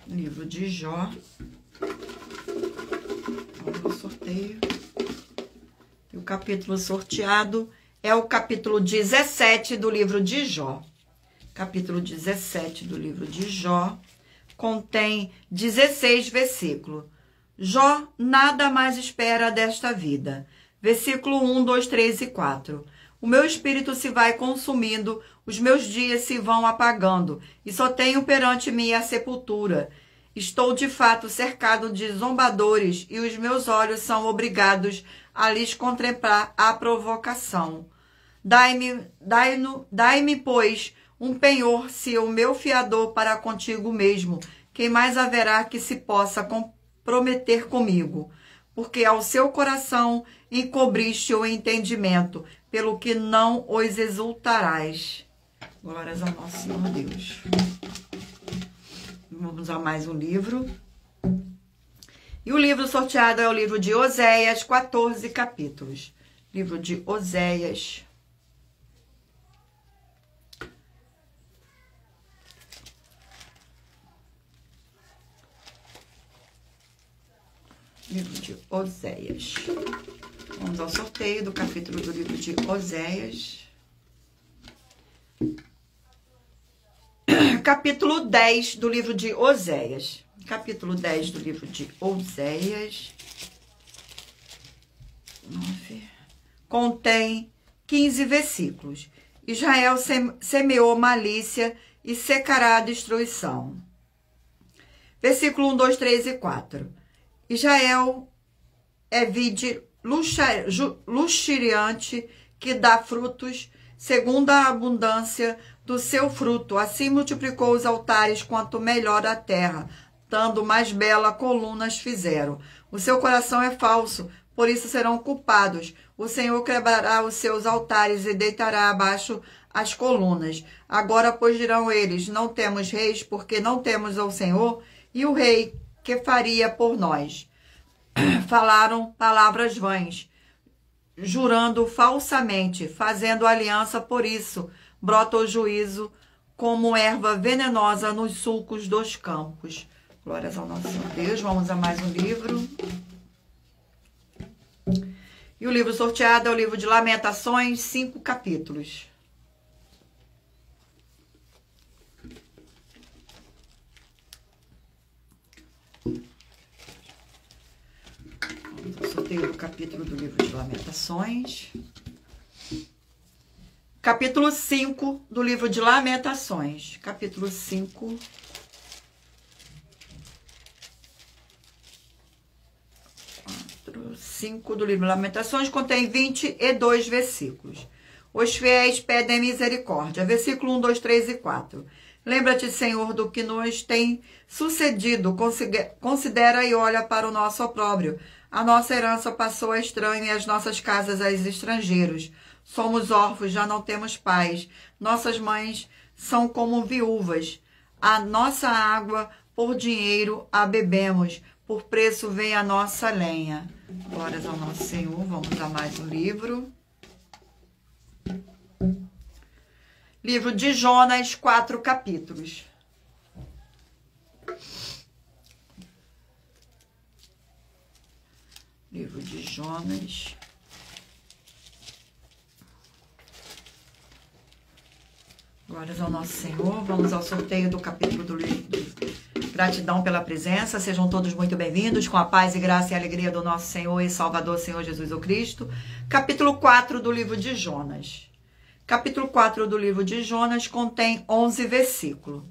Livro de Jó. Vamos ao sorteio. E o capítulo sorteado é o capítulo 17 do livro de Jó. Capítulo 17 do livro de Jó contém 16 versículos. Jó nada mais espera desta vida. Versículo 1, 2, 3 e 4. O meu espírito se vai consumindo, os meus dias se vão apagando, e só tenho perante mim a sepultura. Estou de fato cercado de zombadores, e os meus olhos são obrigados a lhes contemplar a provocação. Dai-me, pois, um penhor, se o meu fiador para contigo mesmo, quem mais haverá que se possa comprometer comigo? Porque ao seu coração encobriste o entendimento, pelo que não os exultarás. Glórias ao nosso Senhor Deus. Vamos a mais um livro. E o livro sorteado é o livro de Oséias, 14 capítulos. Livro de Oséias. Livro de Oséias. Vamos ao sorteio do capítulo do livro de Oséias. Capítulo 10 do livro de Oséias. Capítulo 10 do livro de Oséias. 9. Contém 15 versículos. Israel semeou malícia e secará a destruição. Versículo 1, 2, 3 e 4. Israel é vide luxuriante que dá frutos segundo a abundância do seu fruto. Assim multiplicou os altares quanto melhor a terra, tanto mais bela colunas fizeram. O seu coração é falso, por isso serão culpados. O Senhor quebrará os seus altares e deitará abaixo as colunas. Agora, pois, dirão eles, não temos reis, porque não temos o Senhor, e o rei que faria por nós. Falaram palavras vãs, jurando falsamente, fazendo aliança por isso. Brota o juízo como erva venenosa nos sulcos dos campos. Glórias ao nosso Deus. Vamos a mais um livro. E o livro sorteado é o livro de Lamentações, 5 capítulos. Vamos ao sorteio do capítulo do livro de Lamentações. Capítulo 5 do livro de Lamentações. Capítulo 5. Capítulo 5 do livro de Lamentações contém 22 versículos. Os fiéis pedem misericórdia. Versículo 1, 2, 3 e 4. Lembra-te, Senhor, do que nos tem sucedido. Considera e olha para o nosso opróbrio. A nossa herança passou a estranho e as nossas casas a estrangeiros. Somos órfãos, já não temos pais. Nossas mães são como viúvas. A nossa água, por dinheiro, a bebemos. Por preço vem a nossa lenha. Glórias ao nosso Senhor. Vamos a mais um livro. Livro de Jonas, 4 capítulos. Livro de Jonas. Glórias ao nosso Senhor. Vamos ao sorteio do capítulo do livro. Gratidão pela presença. Sejam todos muito bem-vindos, com a paz e graça e alegria do nosso Senhor e Salvador, Senhor Jesus o Cristo. Capítulo 4 do livro de Jonas. Capítulo 4 do livro de Jonas contém 11 versículos.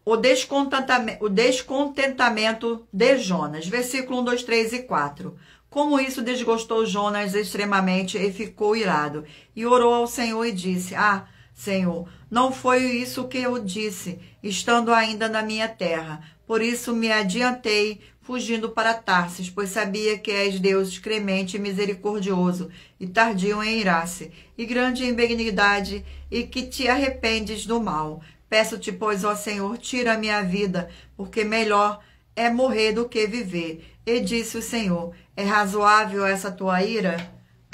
O descontentamento de Jonas. Versículo 1, 2, 3 e 4. Como isso desgostou Jonas extremamente e ficou irado. E orou ao Senhor e disse, ah, Senhor, não foi isso que eu disse, estando ainda na minha terra. Por isso me adiantei, fugindo para Tarsis, pois sabia que és Deus clemente e misericordioso, e tardio em irar-se, e grande em benignidade, e que te arrependes do mal. Peço-te, pois, ó Senhor, tira a minha vida, porque melhor é morrer do que viver. E disse o Senhor, é razoável essa tua ira?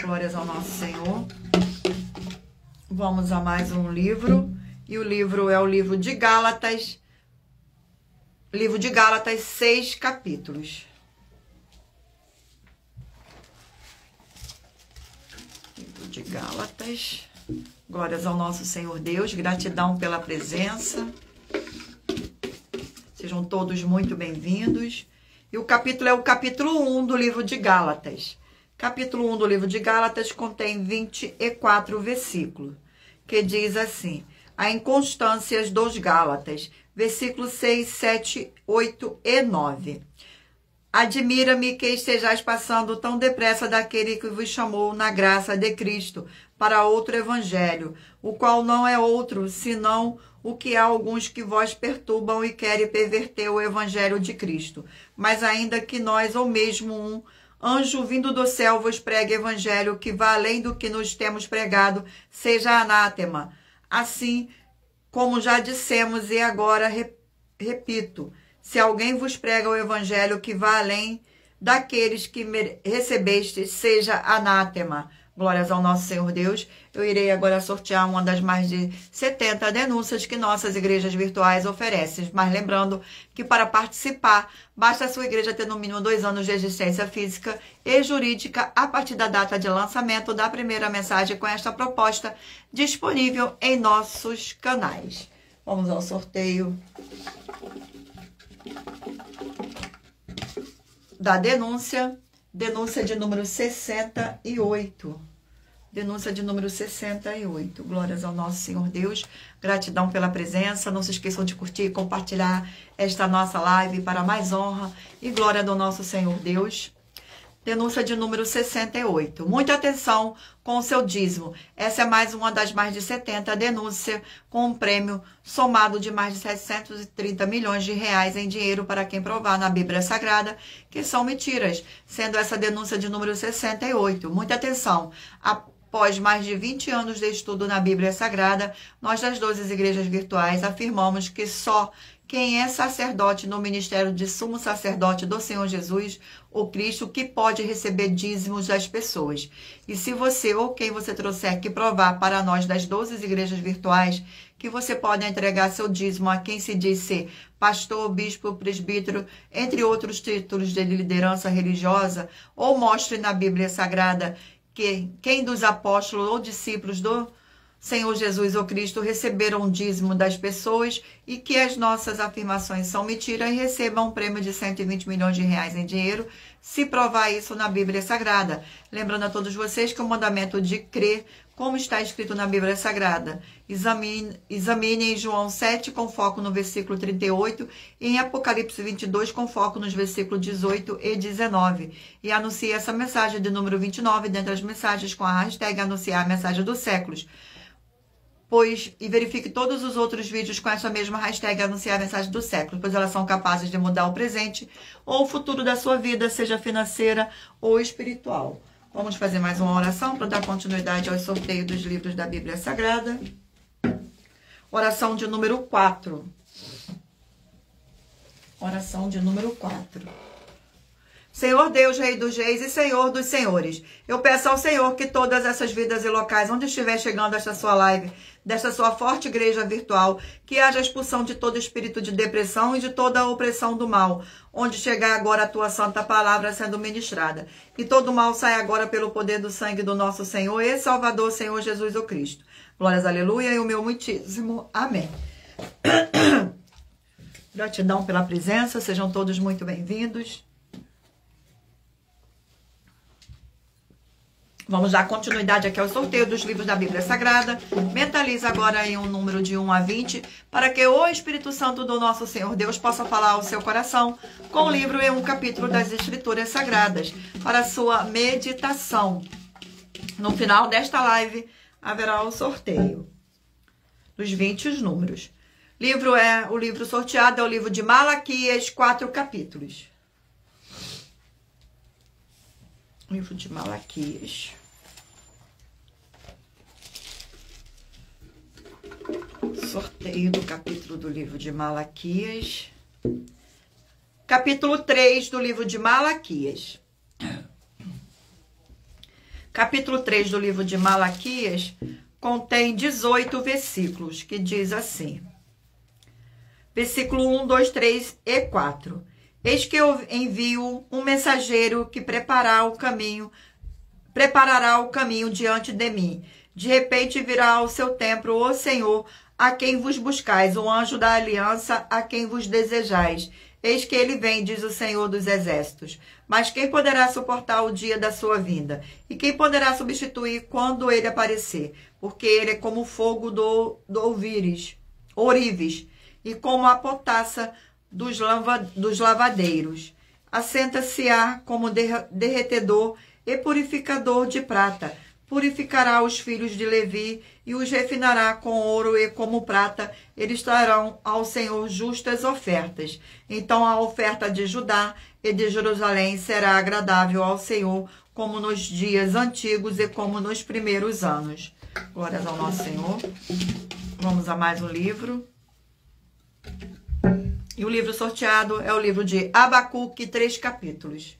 Glórias ao nosso Senhor. Vamos a mais um livro. E o livro é o livro de Gálatas. Livro de Gálatas, 6 capítulos. Livro de Gálatas. Glórias ao nosso Senhor Deus. Gratidão pela presença. Sejam todos muito bem-vindos. E o capítulo é o capítulo 1 do livro de Gálatas. Capítulo 1 do livro de Gálatas contém 24 versículos, que diz assim, a inconstâncias dos Gálatas, versículos 6, 7, 8 e 9. Admira-me que estejais passando tão depressa daquele que vos chamou na graça de Cristo para outro evangelho, o qual não é outro, senão o que há alguns que vós perturbam e querem perverter o evangelho de Cristo. Mas ainda que nós, ou mesmo um anjo vindo do céu, vos pregue evangelho que vá além do que nos temos pregado, seja anátema. Assim, como já dissemos e agora repito, se alguém vos prega o evangelho que vá além daqueles que recebestes, seja anátema. Glórias ao nosso Senhor Deus. Eu irei agora sortear uma das mais de 70 denúncias que nossas igrejas virtuais oferecem. Mas lembrando que para participar, basta a sua igreja ter no mínimo 2 anos de existência física e jurídica a partir da data de lançamento da primeira mensagem com esta proposta disponível em nossos canais. Vamos ao sorteio da denúncia. Denúncia de número 68. Denúncia de número 68. Glórias ao nosso Senhor Deus. Gratidão pela presença. Não se esqueçam de curtir e compartilhar esta nossa live para mais honra e glória do nosso Senhor Deus. Denúncia de número 68. Muita atenção com o seu dízimo. Essa é mais uma das mais de 70 denúncias com um prêmio somado de mais de 730 milhões de reais em dinheiro para quem provar na Bíblia Sagrada que são mentiras, sendo essa denúncia de número 68. Muita atenção. Após mais de 20 anos de estudo na Bíblia Sagrada, nós das 12 igrejas virtuais afirmamos que só quem é sacerdote no ministério de sumo sacerdote do Senhor Jesus, o Cristo, que pode receber dízimos das pessoas. E se você ou quem você trouxer que provar para nós das 12 igrejas virtuais que você pode entregar seu dízimo a quem se diz ser pastor, bispo, presbítero, entre outros títulos de liderança religiosa, ou mostre na Bíblia Sagrada que quem dos apóstolos ou discípulos do Senhor Jesus ou Cristo receberam o dízimo das pessoas e que as nossas afirmações são mentiras e recebam um prêmio de 120 milhões de reais em dinheiro, se provar isso na Bíblia Sagrada. Lembrando a todos vocês que o mandamento de crer, como está escrito na Bíblia Sagrada, examine em João 7 com foco no versículo 38 e em Apocalipse 22 com foco nos versículos 18 e 19. E anuncie essa mensagem de número 29 dentre as mensagens com a hashtag anunciar a mensagem dos séculos. E verifique todos os outros vídeos com essa mesma hashtag anunciar a mensagem do século, pois elas são capazes de mudar o presente ou o futuro da sua vida, seja financeira ou espiritual. Vamos fazer mais uma oração para dar continuidade ao sorteio dos livros da Bíblia Sagrada. Oração de número 4. Oração de número 4. Senhor Deus, Rei dos Reis e Senhor dos Senhores, eu peço ao Senhor que todas essas vidas e locais onde estiver chegando esta sua live, desta sua forte igreja virtual, que haja expulsão de todo espírito de depressão e de toda a opressão do mal, onde chegar agora a tua santa palavra sendo ministrada. E todo mal sai agora pelo poder do sangue do nosso Senhor e Salvador, Senhor Jesus o Cristo. Glórias, aleluia, e o meu muitíssimo amém. Gratidão pela presença, sejam todos muito bem-vindos. Vamos dar continuidade aqui ao sorteio dos livros da Bíblia Sagrada. Mentaliza agora em um número de 1 a 20, para que o Espírito Santo do nosso Senhor Deus possa falar ao seu coração com o livro e um capítulo das Escrituras Sagradas, para a sua meditação. No final desta live, haverá o sorteio dos 20 números. O livro sorteado é o livro de Malaquias, 4 capítulos. Livro de Malaquias. Sorteio do capítulo do livro de Malaquias. Capítulo 3 do livro de Malaquias. Capítulo 3 do livro de Malaquias contém 18 versículos, que diz assim. Versículo 1, 2, 3 e 4. Eis que eu envio um mensageiro que preparará o caminho diante de mim. De repente virá ao seu templo o Senhor, a quem vos buscais, o anjo da aliança, a quem vos desejais. Eis que ele vem, diz o Senhor dos Exércitos. Mas quem poderá suportar o dia da sua vinda? E quem poderá substituir quando ele aparecer? Porque ele é como o fogo do ourives, e como a potassa dos lavadeiros. Assenta-se-á como derretedor e purificador de prata. Purificará os filhos de Levi e os refinará com ouro e como prata. Eles trarão ao Senhor justas ofertas. Então a oferta de Judá e de Jerusalém será agradável ao Senhor, como nos dias antigos e como nos primeiros anos. Glórias ao nosso Senhor. Vamos a mais um livro. E o livro sorteado é o livro de Abacuque, 3 capítulos.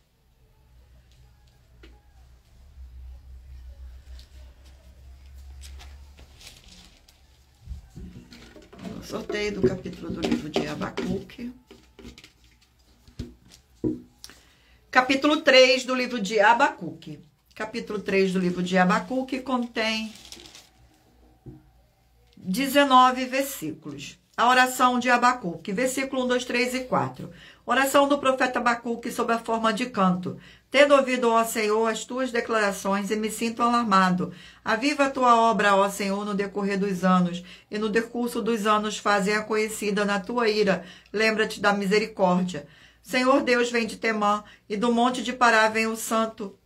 O sorteio do capítulo do livro de Abacuque. Capítulo 3 do livro de Abacuque. Capítulo 3 do livro de Abacuque contém 19 versículos. A oração de Abacuque, versículo 1, 2, 3 e 4. Oração do profeta Abacuque sob a forma de canto. Tendo ouvido, ó Senhor, as tuas declarações e me sinto alarmado. Aviva a tua obra, ó Senhor, no decorrer dos anos, e no decurso dos anos faze-a conhecida na tua ira. Lembra-te da misericórdia. Senhor Deus, vem de Temã, e do monte de Pará vem o santo.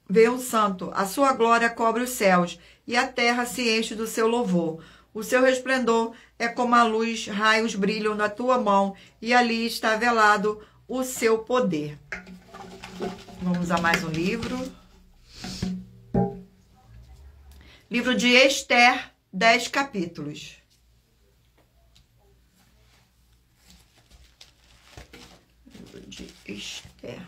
Vem o santo, a sua glória cobre os céus, e a terra se enche do seu louvor. O seu resplendor é como a luz, raios brilham na tua mão, e ali está velado o seu poder. Vamos a mais um livro. Livro de Esther, 10 capítulos. Livro de Esther.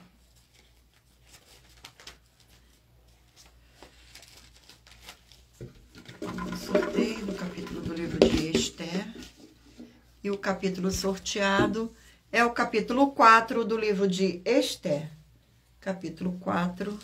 Sorteio do capítulo do livro de Esther. E o capítulo sorteado é o capítulo 4 do livro de Esther. Capítulo 4.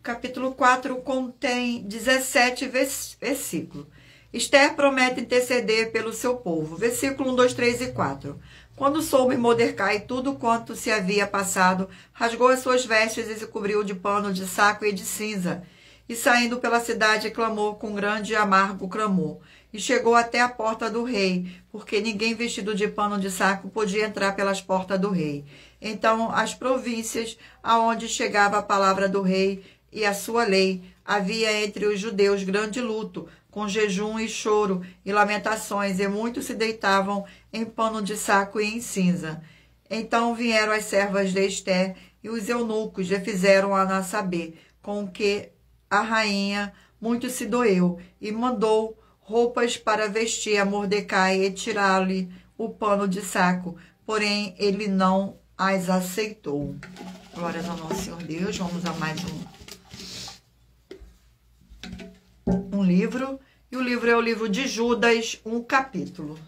Capítulo 4 contém 17 versículos. Esther promete interceder pelo seu povo. Versículo 1, 2, 3 e 4. Quando soube Mordecai tudo quanto se havia passado, rasgou as suas vestes e se cobriu de pano de saco e de cinza. E saindo pela cidade, clamou com grande e amargo clamor. E chegou até a porta do rei, porque ninguém vestido de pano de saco podia entrar pelas portas do rei. Então, as províncias aonde chegava a palavra do rei e a sua lei, havia entre os judeus grande luto, com jejum e choro e lamentações, e muitos se deitavam em pano de saco e em cinza. Então vieram as servas de Esther e os eunucos e fizeram-a saber, com que a rainha muito se doeu, e mandou roupas para vestir a Mordecai e tirar-lhe o pano de saco, porém ele não as aceitou. Glórias ao nosso Senhor Deus. Vamos a mais um livro, e o livro é o livro de Judas, um capítulo.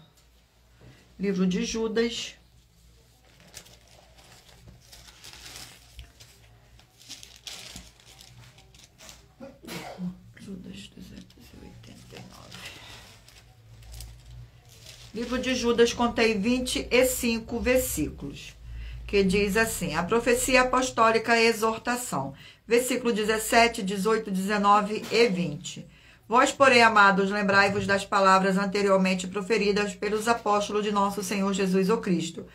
Livro de Judas. Judas 289. Livro de Judas contém 25 versículos, que diz assim: a profecia apostólica e exortação. Versículo 17, 18, 19 e 20. Vós, porém, amados, lembrai-vos das palavras anteriormente proferidas pelos apóstolos de nosso Senhor Jesus o Cristo,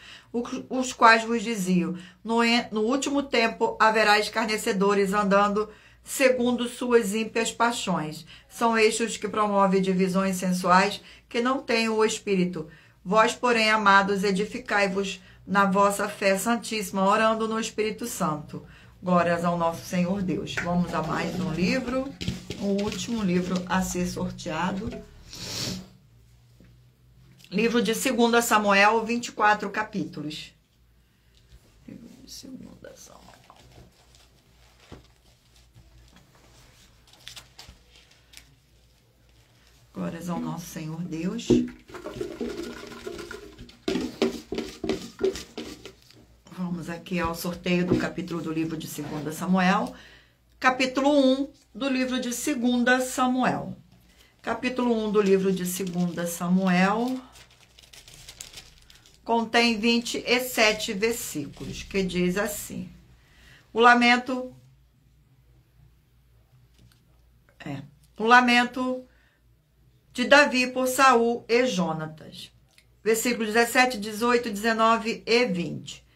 os quais vos diziam: no último tempo haverá escarnecedores andando segundo suas ímpias paixões. São estes os que promovem divisões sensuais, que não têm o Espírito. Vós, porém, amados, edificai-vos na vossa fé santíssima, orando no Espírito Santo. Glórias ao nosso Senhor Deus. Vamos a mais um livro, o último livro a ser sorteado. Livro de 2 Samuel, 24 capítulos. Livro de 2 Samuel. Glórias ao nosso Senhor Deus. Vamos aqui ao sorteio do capítulo do livro de 2 Samuel. Capítulo 1 do livro de 2 Samuel. Capítulo 1 do livro de 2 Samuel contém 27 versículos, que diz assim: o lamento de Davi por Saul e Jonatas. Versículos 17, 18, 19 e 20.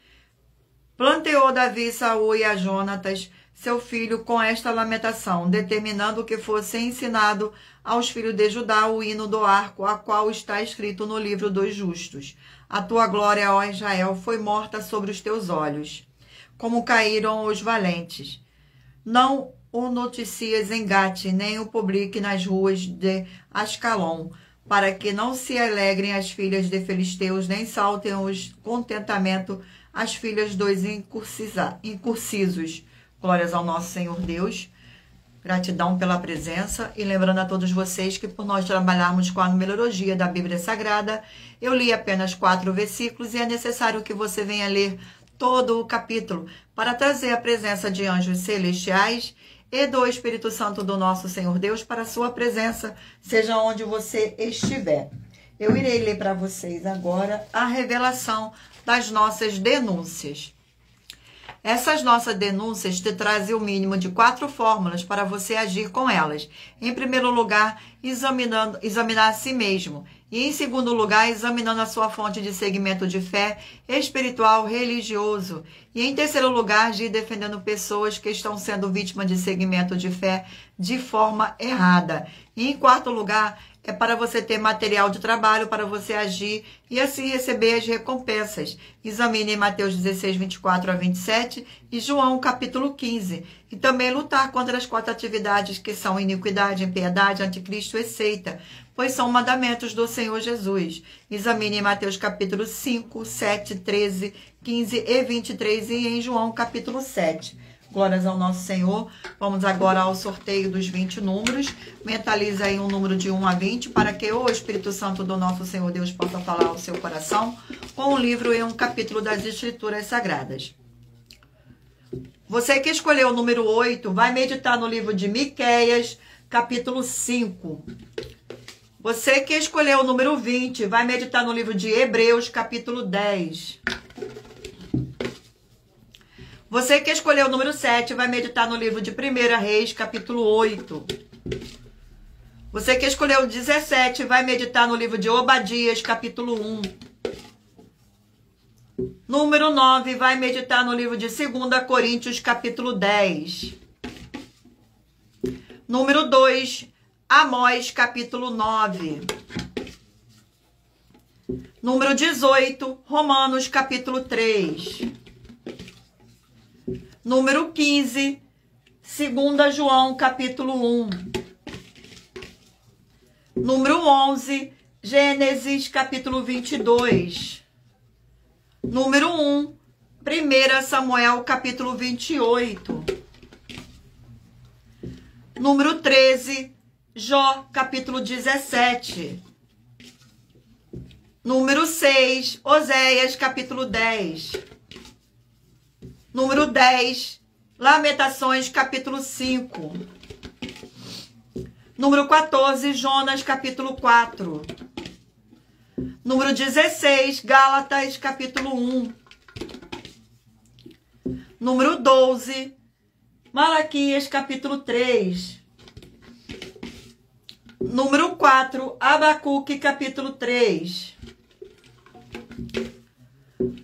Planteou Davi Saul e a Jonatas, seu filho, com esta lamentação, determinando que fosse ensinado aos filhos de Judá o hino do arco, a qual está escrito no livro dos justos. A tua glória, ó Israel, foi morta sobre os teus olhos, como caíram os valentes. Não o noticias em Gate, nem o publique nas ruas de Ascalon, para que não se alegrem as filhas de filisteus, nem saltem os contentamento as filhas dos incursisos. Glórias ao nosso Senhor Deus. Gratidão pela presença. E lembrando a todos vocês que por nós trabalharmos com a numerologia da Bíblia Sagrada, eu li apenas 4 versículos e é necessário que você venha ler todo o capítulo para trazer a presença de anjos celestiais e do Espírito Santo do nosso Senhor Deus para a sua presença, seja onde você estiver. Eu irei ler para vocês agora a revelação das nossas denúncias. Essas nossas denúncias te trazem o mínimo de 4 fórmulas para você agir com elas. Em primeiro lugar, examinar a si mesmo. E em segundo lugar, examinando a sua fonte de segmento de fé espiritual, religioso. E em terceiro lugar, agir defendendo pessoas que estão sendo vítimas de segmento de fé de forma errada. E em quarto lugar, é para você ter material de trabalho, para você agir e assim receber as recompensas. Examine em Mateus 16, 24 a 27 e João capítulo 15. E também lutar contra as 4 atividades que são iniquidade, impiedade, anticristo e seita, pois são mandamentos do Senhor Jesus. Examine em Mateus capítulo 5, 7, 13, 15 e 23 e em João capítulo 7. Glórias ao nosso Senhor. Vamos agora ao sorteio dos 20 números. Mentalize aí um número de 1 a 20 para que o Espírito Santo do nosso Senhor Deus possa falar ao seu coração com um livro e um capítulo das Escrituras Sagradas. Você que escolheu o número 8 vai meditar no livro de Miqueias, capítulo 5. Você que escolheu o número 20 vai meditar no livro de Hebreus, capítulo 10. Você que escolheu o número 7 vai meditar no livro de 1 Reis, capítulo 8. Você que escolheu o 17 vai meditar no livro de Obadias, capítulo 1. Número 9 vai meditar no livro de 2 Coríntios, capítulo 10. Número 2, Amós, capítulo 9. Número 18, Romanos, capítulo 3. Número 15, 2 João, capítulo 1. Número 11, Gênesis, capítulo 22. Número 1, 1 Samuel, capítulo 28. Número 13, Jó, capítulo 17. Número 6, Oséias, capítulo 10. Número 10, Lamentações, capítulo 5. Número 14, Jonas, capítulo 4. Número 16, Gálatas, capítulo 1. Número 12, Malaquias, capítulo 3. Número 4, Abacuque, capítulo 3.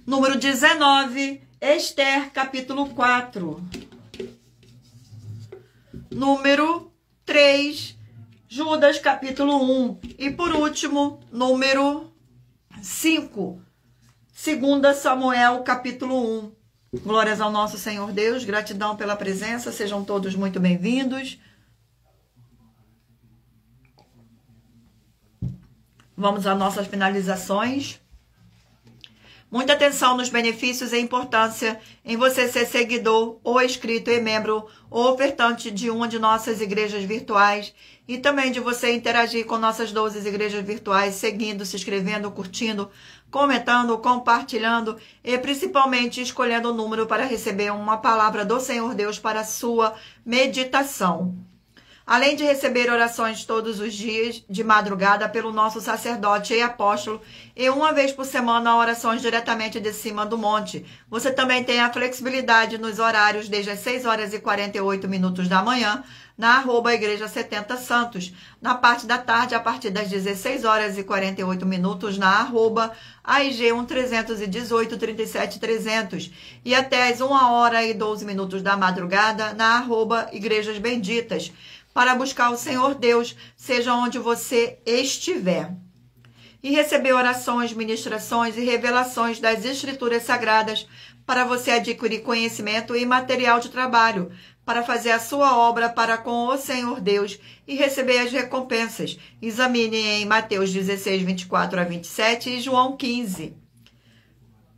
Número 19, Esther, capítulo 4. Número 3, Judas, capítulo 1. E por último, número 5, 2 Samuel, capítulo 1. Glórias ao nosso Senhor Deus, gratidão pela presença, sejam todos muito bem-vindos. Vamos às nossas finalizações. Muita atenção nos benefícios e importância em você ser seguidor ou inscrito e membro ou ofertante de uma de nossas igrejas virtuais e também de você interagir com nossas 12 igrejas virtuais, seguindo, se inscrevendo, curtindo, comentando, compartilhando e principalmente escolhendo o número para receber uma palavra do Senhor Deus para a sua meditação. Além de receber orações todos os dias, de madrugada, pelo nosso sacerdote e apóstolo, e uma vez por semana, orações diretamente de cima do monte. Você também tem a flexibilidade nos horários desde as 6 horas e 48 minutos da manhã, na @Igreja 70 Santos. Na parte da tarde, a partir das 16 horas e 48 minutos, na @AIG 1318 37 300. E até as 1 hora e 12 minutos da madrugada, na @Igrejas Benditas. Para buscar o Senhor Deus, seja onde você estiver. E receber orações, ministrações e revelações das Escrituras Sagradas para você adquirir conhecimento e material de trabalho, para fazer a sua obra para com o Senhor Deus e receber as recompensas. Examine em Mateus 16, 24 a 27 e João 15.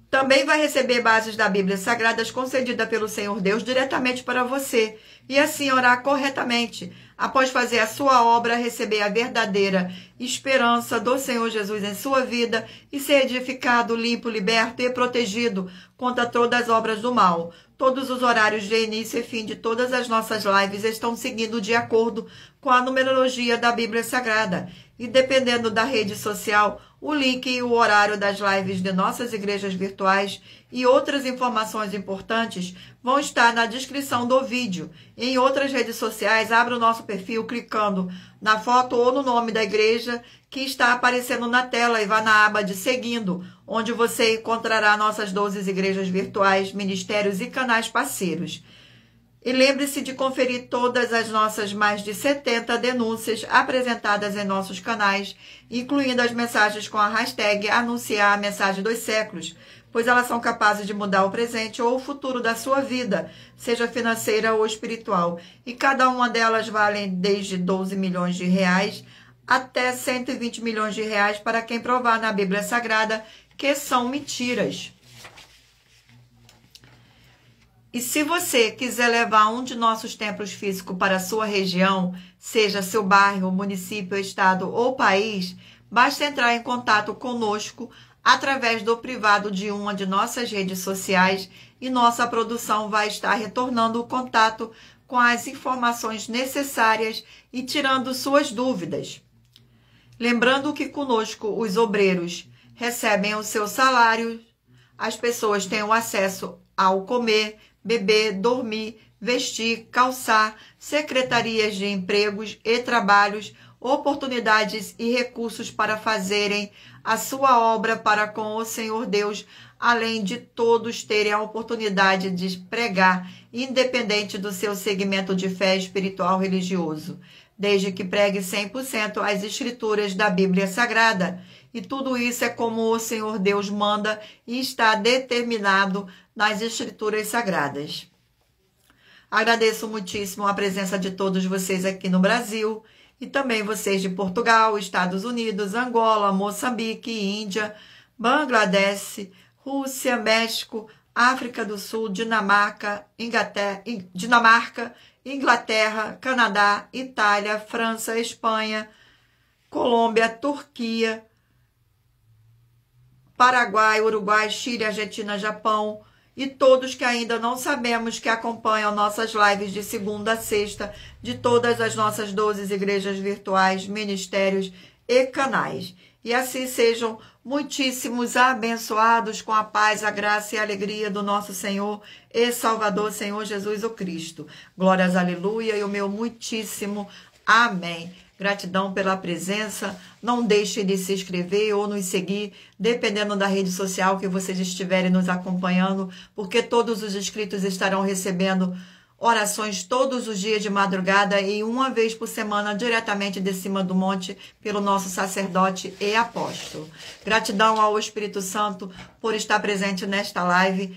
Também vai receber bases da Bíblia Sagradas concedida pelo Senhor Deus diretamente para você e assim orar corretamente. Após fazer a sua obra, receber a verdadeira esperança do Senhor Jesus em sua vida e ser edificado, limpo, liberto e protegido contra todas as obras do mal. Todos os horários de início e fim de todas as nossas lives estão seguindo de acordo com a numerologia da Bíblia Sagrada. E dependendo da rede social, o link e o horário das lives de nossas igrejas virtuais e outras informações importantes vão estar na descrição do vídeo. Em outras redes sociais, abra o nosso perfil clicando na foto ou no nome da igreja que está aparecendo na tela e vá na aba de Seguindo, onde você encontrará nossas 12 igrejas virtuais, ministérios e canais parceiros. E lembre-se de conferir todas as nossas mais de 70 denúncias apresentadas em nossos canais, incluindo as mensagens com a hashtag Anunciar a Mensagem dos Séculos, pois elas são capazes de mudar o presente ou o futuro da sua vida, seja financeira ou espiritual. E cada uma delas vale desde 12 milhões de reais até 120 milhões de reais para quem provar na Bíblia Sagrada que são mentiras. E se você quiser levar um de nossos templos físicos para a sua região, seja seu bairro, município, estado ou país, basta entrar em contato conosco através do privado de uma de nossas redes sociais e nossa produção vai estar retornando o contato com as informações necessárias e tirando suas dúvidas. Lembrando que conosco os obreiros recebem o seu salário, as pessoas têm o acesso ao comer, beber, dormir, vestir, calçar, secretarias de empregos e trabalhos, oportunidades e recursos para fazerem a sua obra para com o Senhor Deus, além de todos terem a oportunidade de pregar, independente do seu segmento de fé espiritual religioso, desde que pregue 100% as escrituras da Bíblia Sagrada. E tudo isso é como o Senhor Deus manda e está determinado nas Escrituras Sagradas. Agradeço muitíssimo a presença de todos vocês aqui no Brasil e também vocês de Portugal, Estados Unidos, Angola, Moçambique, Índia, Bangladesh, Rússia, México, África do Sul, Dinamarca, Inglaterra, Canadá, Itália, França, Espanha, Colômbia, Turquia, Paraguai, Uruguai, Chile, Argentina, Japão e todos que ainda não sabemos que acompanham nossas lives de segunda a sexta de todas as nossas 12 igrejas virtuais, ministérios e canais. E assim sejam muitíssimos abençoados com a paz, a graça e a alegria do nosso Senhor e Salvador, Senhor Jesus o Cristo. Glórias, aleluia, e o meu muitíssimo amém. Gratidão pela presença. Não deixe de se inscrever ou nos seguir, dependendo da rede social que vocês estiverem nos acompanhando, porque todos os inscritos estarão recebendo orações todos os dias de madrugada e uma vez por semana diretamente de cima do monte pelo nosso sacerdote e apóstolo. Gratidão ao Espírito Santo por estar presente nesta live.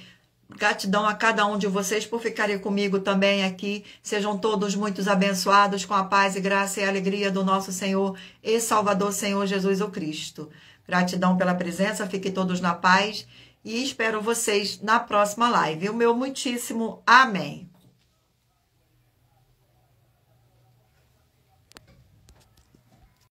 Gratidão a cada um de vocês por ficarem comigo também aqui. Sejam todos muito abençoados com a paz e graça e alegria do nosso Senhor e Salvador, Senhor Jesus o Cristo. Gratidão pela presença, fiquem todos na paz e espero vocês na próxima live. O meu muitíssimo amém.